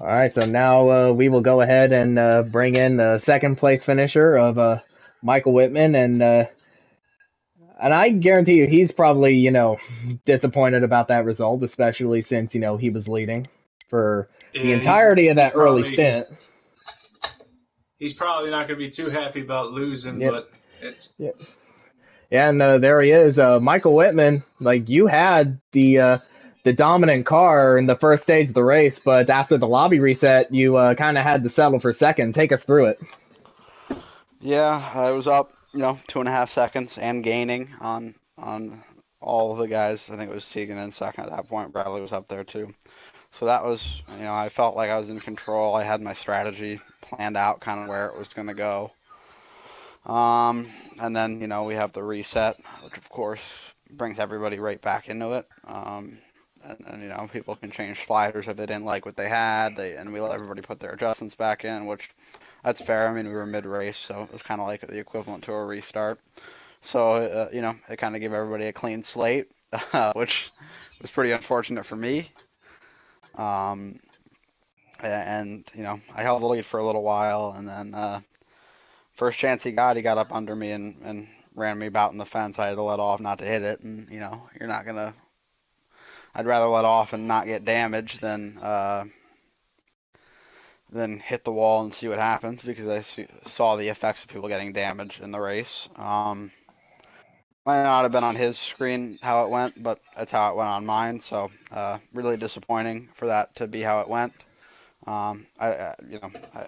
right, so now we will go ahead and bring in the second place finisher of Michael Whitman, and I guarantee you he's probably, disappointed about that result, especially since, he was leading for the entirety of that early stint. He's probably not going to be too happy about losing, but it's... Yeah, and there he is. Michael Whitman, like, you had the dominant car in the first stage of the race, but after the lobby reset, you kind of had to settle for second. Take us through it. Yeah, I was up, 2.5 seconds and gaining on all of the guys. I think it was Tegan in second at that point. Bradley was up there too. So that was, I felt like I was in control. I had my strategy planned out, kind of where it was going to go. And then, we have the reset, which of course brings everybody right back into it. And people can change sliders if they didn't like what they had. And we let everybody put their adjustments back in, which that's fair. I mean, we were mid-race, so it was kind of like the equivalent to a restart. So, it kind of gave everybody a clean slate, which was pretty unfortunate for me. And, I held the lead for a little while, and then first chance he got up under me and ran me about in the fence. I had to let off not to hit it, and, you're not going to... I'd rather let off and not get damaged than hit the wall and see what happens, because I saw the effects of people getting damaged in the race. Might not have been on his screen how it went, but that's how it went on mine. So really disappointing for that to be how it went. I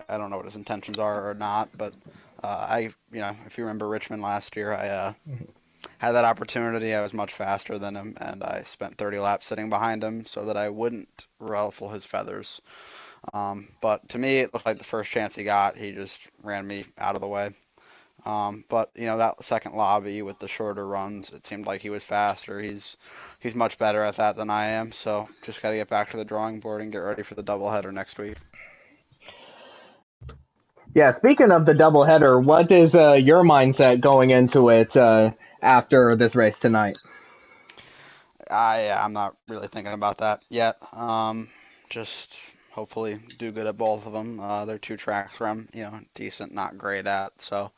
don't know what his intentions are or not, but if you remember Richmond last year, I had that opportunity. I was much faster than him, and I spent 30 laps sitting behind him so that I wouldn't ruffle his feathers. But to me, it looked like the first chance he got, he just ran me out of the way. But that second lobby with the shorter runs, it seemed like he was faster. He's much better at that than I am. So just got to get back to the drawing board and get ready for the doubleheader next week. Yeah, speaking of the doubleheader, what is your mindset going into it after this race tonight? I'm not really thinking about that yet. Just hopefully do good at both of them. They're 2 tracks where I'm, decent, not great at. So,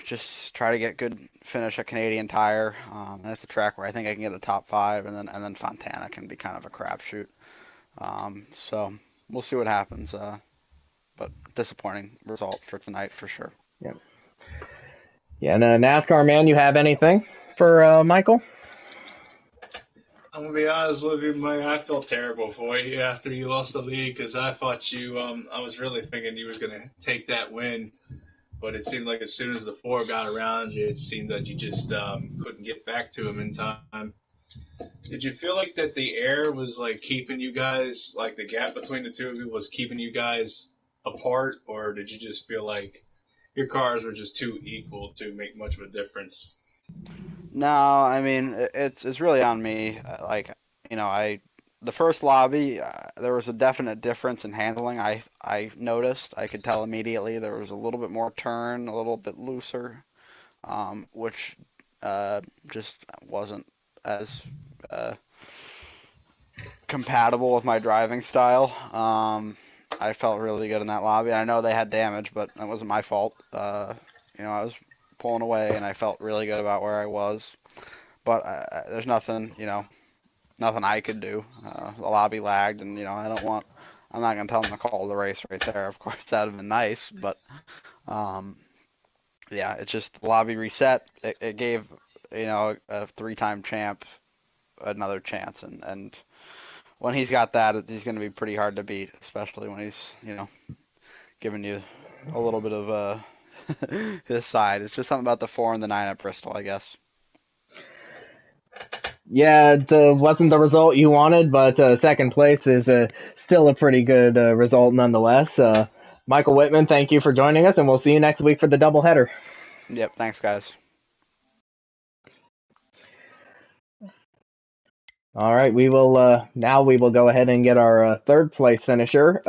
just try to get good finish at Canadian Tire. That's a track where I think I can get a top 5, and then Fontana can be kind of a crapshoot. So we'll see what happens. But disappointing result for tonight for sure. Yeah. Yeah, and NASCAR man, you have anything for Michael? I'm gonna be honest with you, Mike. I felt terrible for you after you lost the lead because I thought you. I was really thinking you was gonna take that win, but it seemed like as soon as the 4 got around you, it seemed that you just couldn't get back to him in time. Did you feel like that the air was like keeping you guys, like the gap between the two of you was keeping you guys apart, or did you just feel like your cars were just too equal to make much of a difference? No, I mean it's really on me. Like, the first lobby, there was a definite difference in handling. I noticed. I could tell immediately there was a little bit more turn, a little bit looser, which just wasn't as uh, compatible with my driving style. I felt really good in that lobby. I know they had damage, but that wasn't my fault. I was pulling away, and I felt really good about where I was. But there's nothing, nothing I could do. The lobby lagged, and I'm not gonna tell them to call the race right there. Of course, that would have been nice, but um, yeah, it's just the lobby reset. It gave, a three-time champ another chance, and when he's got that, he's gonna be pretty hard to beat, especially when he's, giving you a little bit of his side. It's just something about the 4 and the 9 at Bristol, I guess. Yeah, it wasn't the result you wanted, but second place is still a pretty good result nonetheless. Michael Whitman, thank you for joining us, and we'll see you next week for the doubleheader. Yep, thanks, guys. All right, we will now go ahead and get our third place finisher,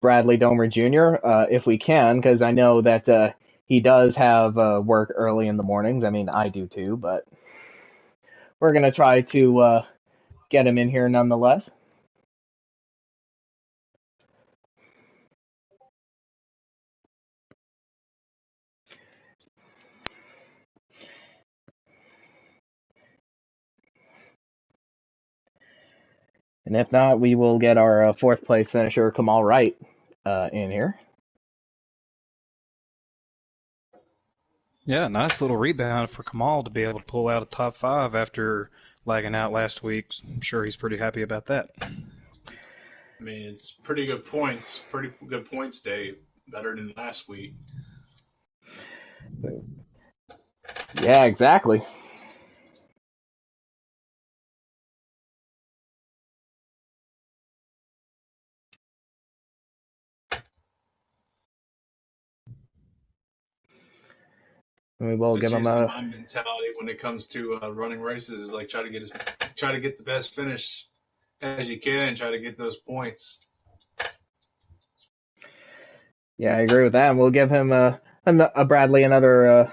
Bradley Domer Jr. If we can, because I know that he does have work early in the mornings. I mean, I do too, but we're gonna try to get him in here nonetheless. And if not, we will get our fourth place finisher, Kamal Wright, in here. Yeah, nice little rebound for Kamal to be able to pull out a top 5 after lagging out last week. I'm sure he's pretty happy about that. I mean, it's pretty good points. Pretty good points day. Better than last week. Yeah, exactly. We will give him my mentality when it comes to running races is like try to get the best finish as you can and try to get those points. Yeah, I agree with that. And we'll give him a Bradley another a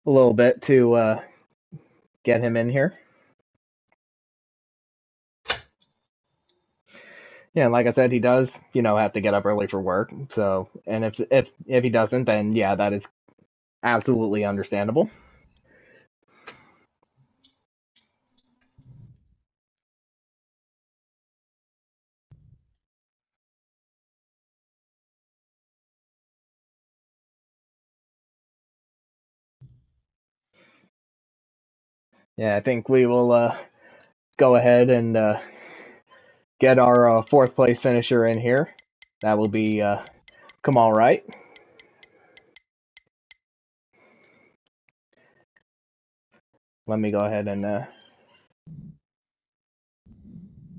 little bit to get him in here. Yeah, like I said, he does, have to get up early for work. So, and if he doesn't, then yeah, that is absolutely understandable. Yeah, I think we will go ahead and get our fourth place finisher in here. That will be Kamal Wright. Let me go ahead and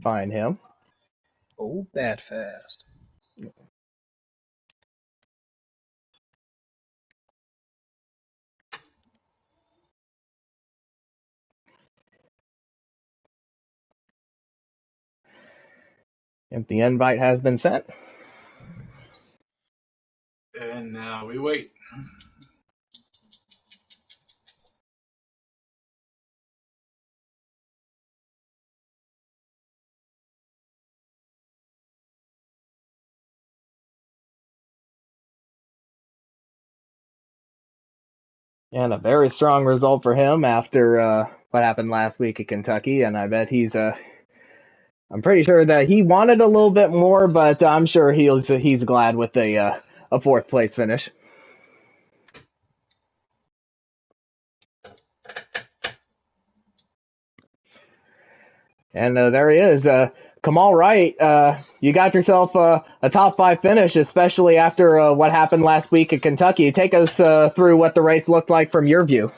find him. Oh, that fast. If the invite has been sent. And now we wait. And a very strong result for him after what happened last week at Kentucky. And I bet I'm pretty sure that he wanted a little bit more, but I'm sure he's glad with a fourth place finish. And there he is. Kamal Wright, you got yourself a top 5 finish, especially after what happened last week at Kentucky. Take us through what the race looked like from your view.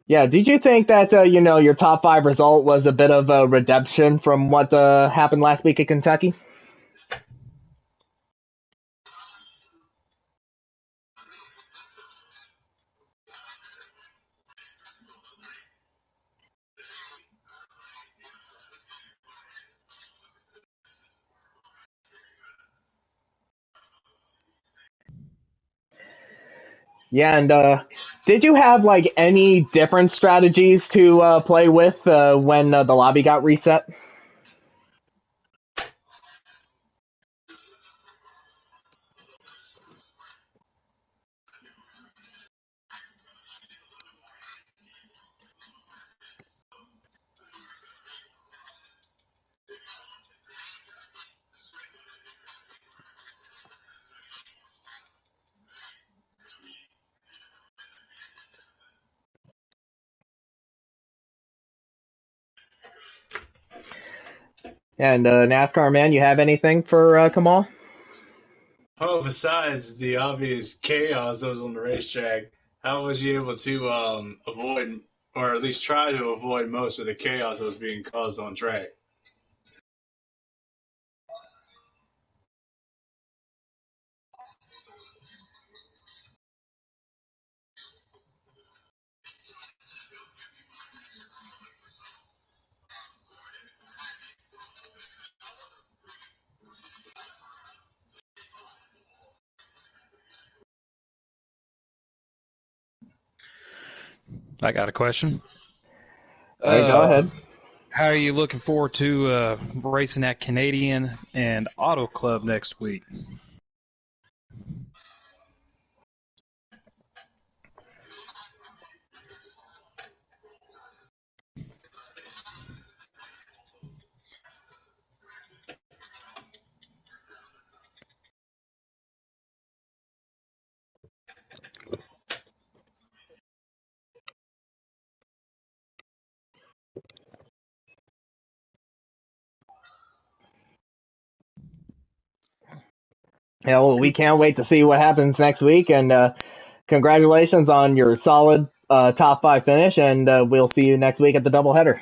Yeah, did you think that your top 5 result was a bit of a redemption from what happened last week at Kentucky? Yeah, and did you have like any different strategies to play with when the lobby got reset? And NASCAR man, you have anything for Kamal? Oh, besides the obvious chaos that was on the racetrack, how was you able to avoid, or at least try to avoid most of the chaos that was being caused on track? I got a question. All right, go ahead. How are you looking forward to racing at Canadian and Auto Club next week? Yeah, well, we can't wait to see what happens next week, and congratulations on your solid top 5 finish, and we'll see you next week at the doubleheader.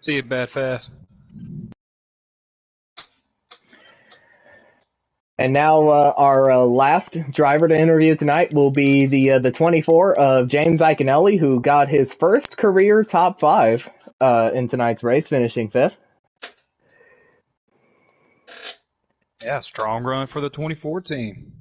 See you, Bad Fast. And now our last driver to interview tonight will be the 24 of James Iconelli, who got his first career top 5 in tonight's race, finishing 5th. Yeah, strong run for the 2014.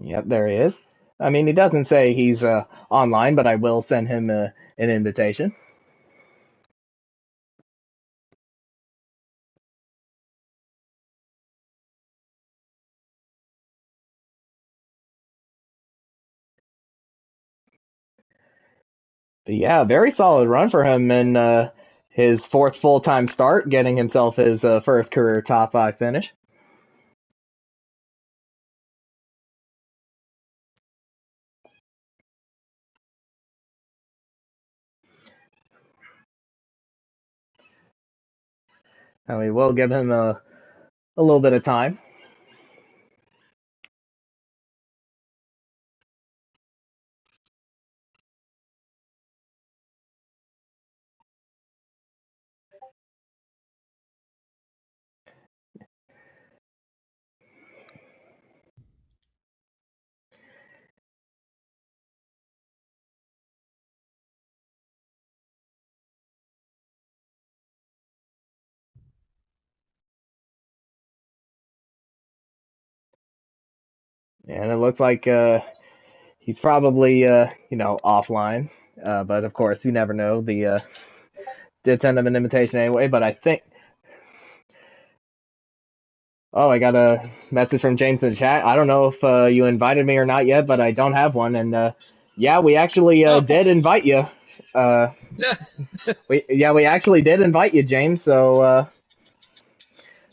Yep, there he is. I mean, he doesn't say he's online, but I will send him an invitation. But yeah, very solid run for him in his 4th full-time start, getting himself his first career top 5 finish. And we will give him a little bit of time. And it looks like he's probably offline. But of course, you never know. The did send him an invitation anyway. But I think, Oh, I got a message from James in the chat. I don't know if you invited me or not yet, but I don't have one. And yeah, we actually did invite you. We actually did invite you, James. So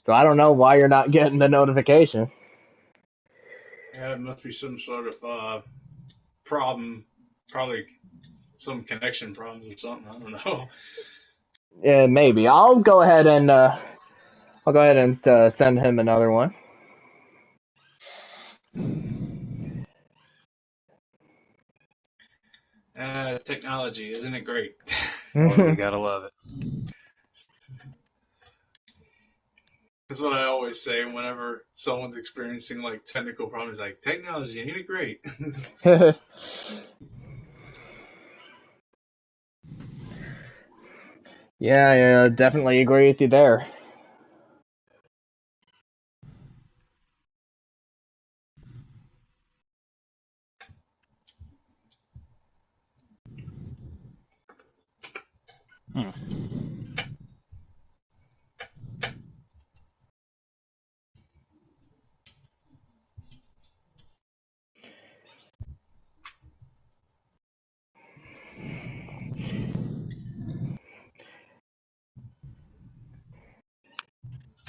I don't know why you're not getting the notification. Yeah, it must be some sort of problem, probably some connection problems or something. I don't know. Yeah, maybe. I'll go ahead and send him another one. Technology, isn't it great? Oh, you gotta love it. That's what I always say whenever someone's experiencing like technical problems. Like, technology, ain't it great? Yeah, definitely agree with you there.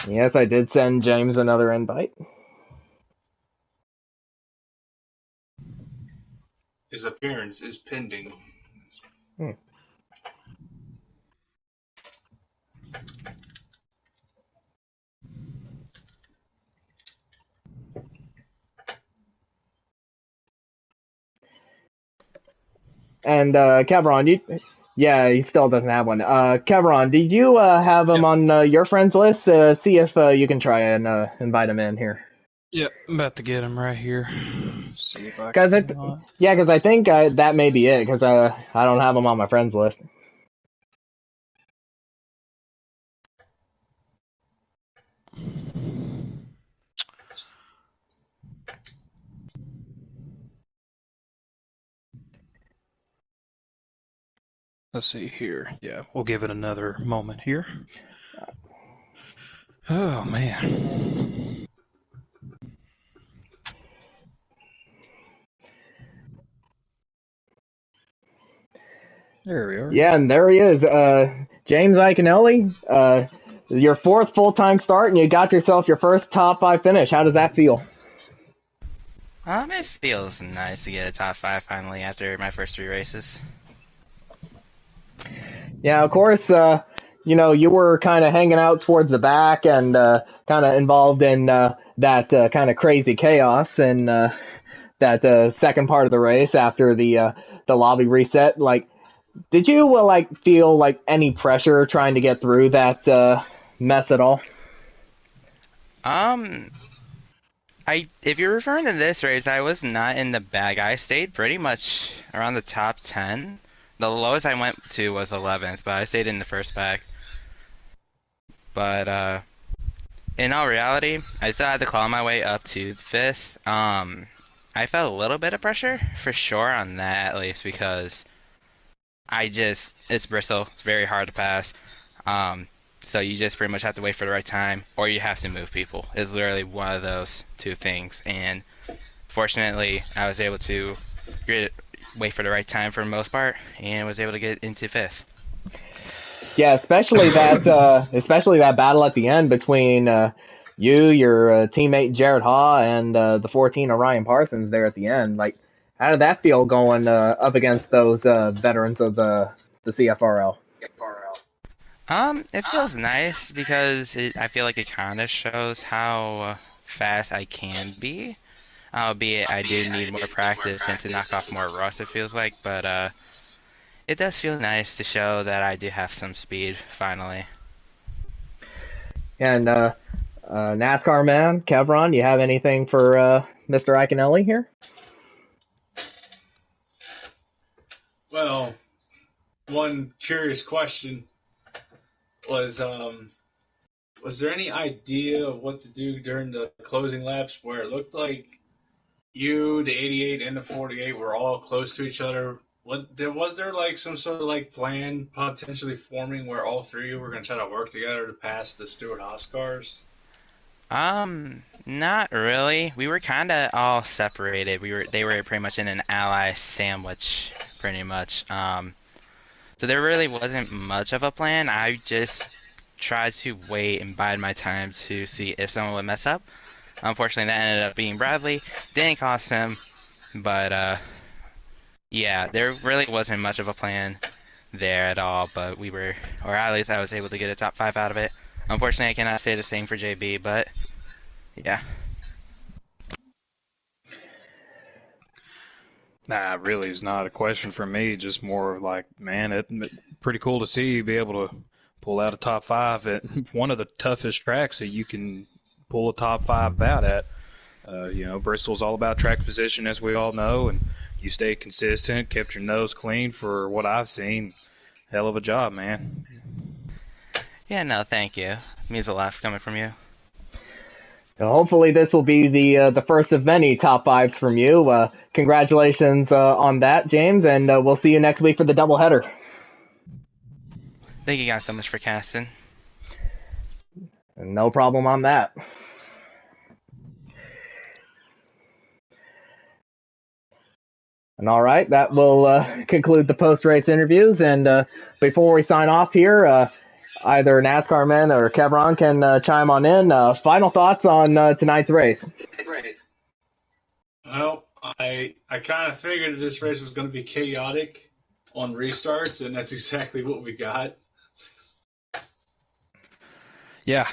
Yes, I did send James another invite. His appearance is pending. And Kevron, yeah, he still doesn't have one. Kevron, did you have him on your friends list? See if you can try and invite him in here. Yep, I'm about to get him right here. See if I can. Because I think that may be it. Because I don't have him on my friends list. Let's see here. Yeah, we'll give it another moment here. Oh, man. There we are. Yeah, and there he is. James Iaconelli, your fourth full-time start, and you got yourself your first top 5 finish. How does that feel? It feels nice to get a top 5 finally after my first 3 races. Yeah, of course, you were kind of hanging out towards the back and kind of involved in that kind of crazy chaos and that second part of the race after the lobby reset. Like, did you feel like any pressure trying to get through that mess at all? If you're referring to this race, I was not in the bag. I stayed pretty much around the top 10. The lowest I went to was 11th, but I stayed in the first bag. But in all reality, I still had to claw my way up to 5th. I felt a little bit of pressure for sure on that, at least because it's Bristol. It's very hard to pass. So you just pretty much have to wait for the right time, or you have to move people. It's literally one of those 2 things. And fortunately, I was able to wait for the right time for the most part, and was able to get into 5th. Yeah, especially that battle at the end between you, your teammate Jared Haw, and the 14 Orion Parsons there at the end. Like, how did that feel going up against those veterans of the CFRL? It feels nice because I feel like it kind of shows how fast I can be. Albeit I do need more practice and to knock off more rust, it feels like, but it does feel nice to show that I do have some speed, finally. And NASCAR man, Kevron, you have anything for Mr. Iaconelli here? Well, one curious question was there any idea of what to do during the closing laps where it looked like you, the 88, and the 48 were all close to each other? Was there like some sort of like plan potentially forming where all 3 were going to try to work together to pass the Stewart Haas cars? Not really. We were kind of all separated. They were pretty much in an ally sandwich, pretty much. So there really wasn't much of a plan. I just tried to wait and bide my time to see if someone would mess up. Unfortunately, that ended up being Bradley. Didn't cost him, but yeah, there really wasn't much of a plan there at all. But we were, or at least I was able to get a top 5 out of it. Unfortunately, I cannot say the same for JB, but yeah. Nah, really, it's not a question for me. Just more like, man, pretty cool to see you be able to pull out a top 5 at one of the toughest tracks that you can pull a top 5 out at. Bristol's all about track position, as we all know, and you stayed consistent, kept your nose clean for what I've seen. Hell of a job, man. Yeah, no, thank you. It means a lot coming from you. Hopefully this will be the first of many top 5s from you. Congratulations on that, James, and we'll see you next week for the doubleheader. Thank you guys so much for casting. No problem on that. And all right, that will conclude the post-race interviews. And before we sign off here, either NASCAR men or Kevron can chime on in. Final thoughts on tonight's race. Well, I kind of figured this race was going to be chaotic on restarts, and that's exactly what we got. Yeah,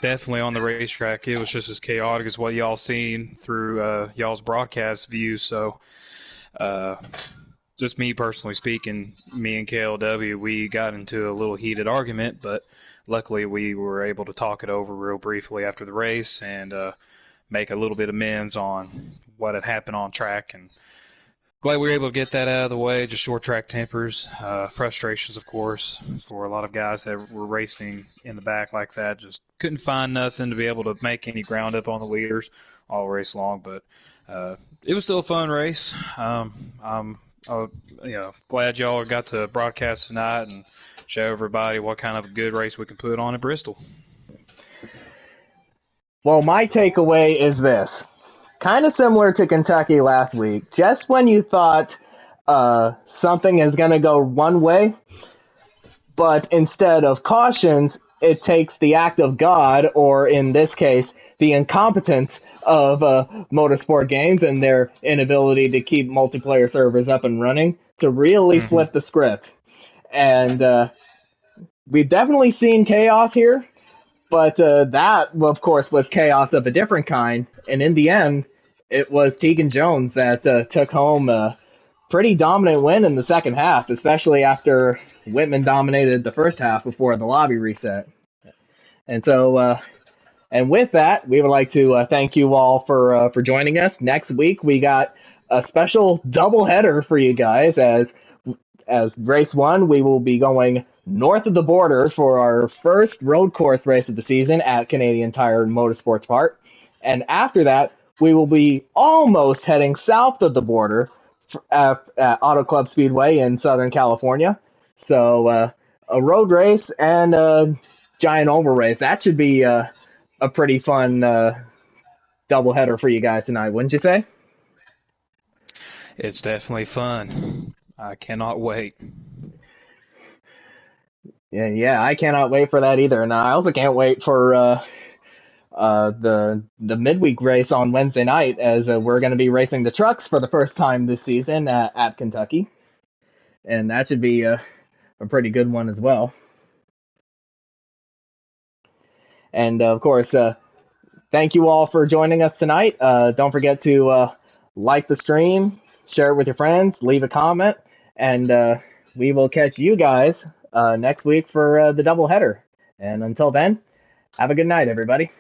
definitely on the racetrack. It was just as chaotic as what y'all seen through y'all's broadcast view. So, just me personally speaking, me and KLW, we got into a little heated argument, but luckily we were able to talk it over real briefly after the race and make a little bit of amends on what had happened on track. And glad we were able to get that out of the way. Just short track tempers, frustrations, of course, for a lot of guys that were racing in the back like that. Just couldn't find nothing to be able to make any ground up on the leaders all race long. But it was still a fun race. I'm glad y'all got to broadcast tonight and show everybody what kind of a good race we can put on at Bristol. Well, my takeaway is this. Kind of similar to Kentucky last week. Just when you thought something is going to go one way, but instead of cautions, it takes the act of God, or in this case, the incompetence of motorsport games and their inability to keep multiplayer servers up and running to really flip the script. And we've definitely seen chaos here, but that, of course, was chaos of a different kind. And in the end, it was Tegan Jones that took home a pretty dominant win in the second half, especially after Whitman dominated the first half before the lobby reset. And so, and with that, we would like to thank you all for joining us. Next week, we got a special doubleheader for you guys. As race 1, we will be going north of the border for our first road course race of the season at Canadian Tire Motorsports Park. And after that, we will be almost heading south of the border at Auto Club Speedway in Southern California. So a road race and a giant oval race. That should be a pretty fun doubleheader for you guys tonight, wouldn't you say? It's definitely fun. I cannot wait. Yeah, I cannot wait for that either. And I also can't wait for the midweek race on Wednesday night, as we're going to be racing the trucks for the first time this season at Kentucky. And that should be a pretty good one as well. And of course, thank you all for joining us tonight. Don't forget to like the stream, share it with your friends, leave a comment, and we will catch you guys next week for the doubleheader. And until then, have a good night, everybody.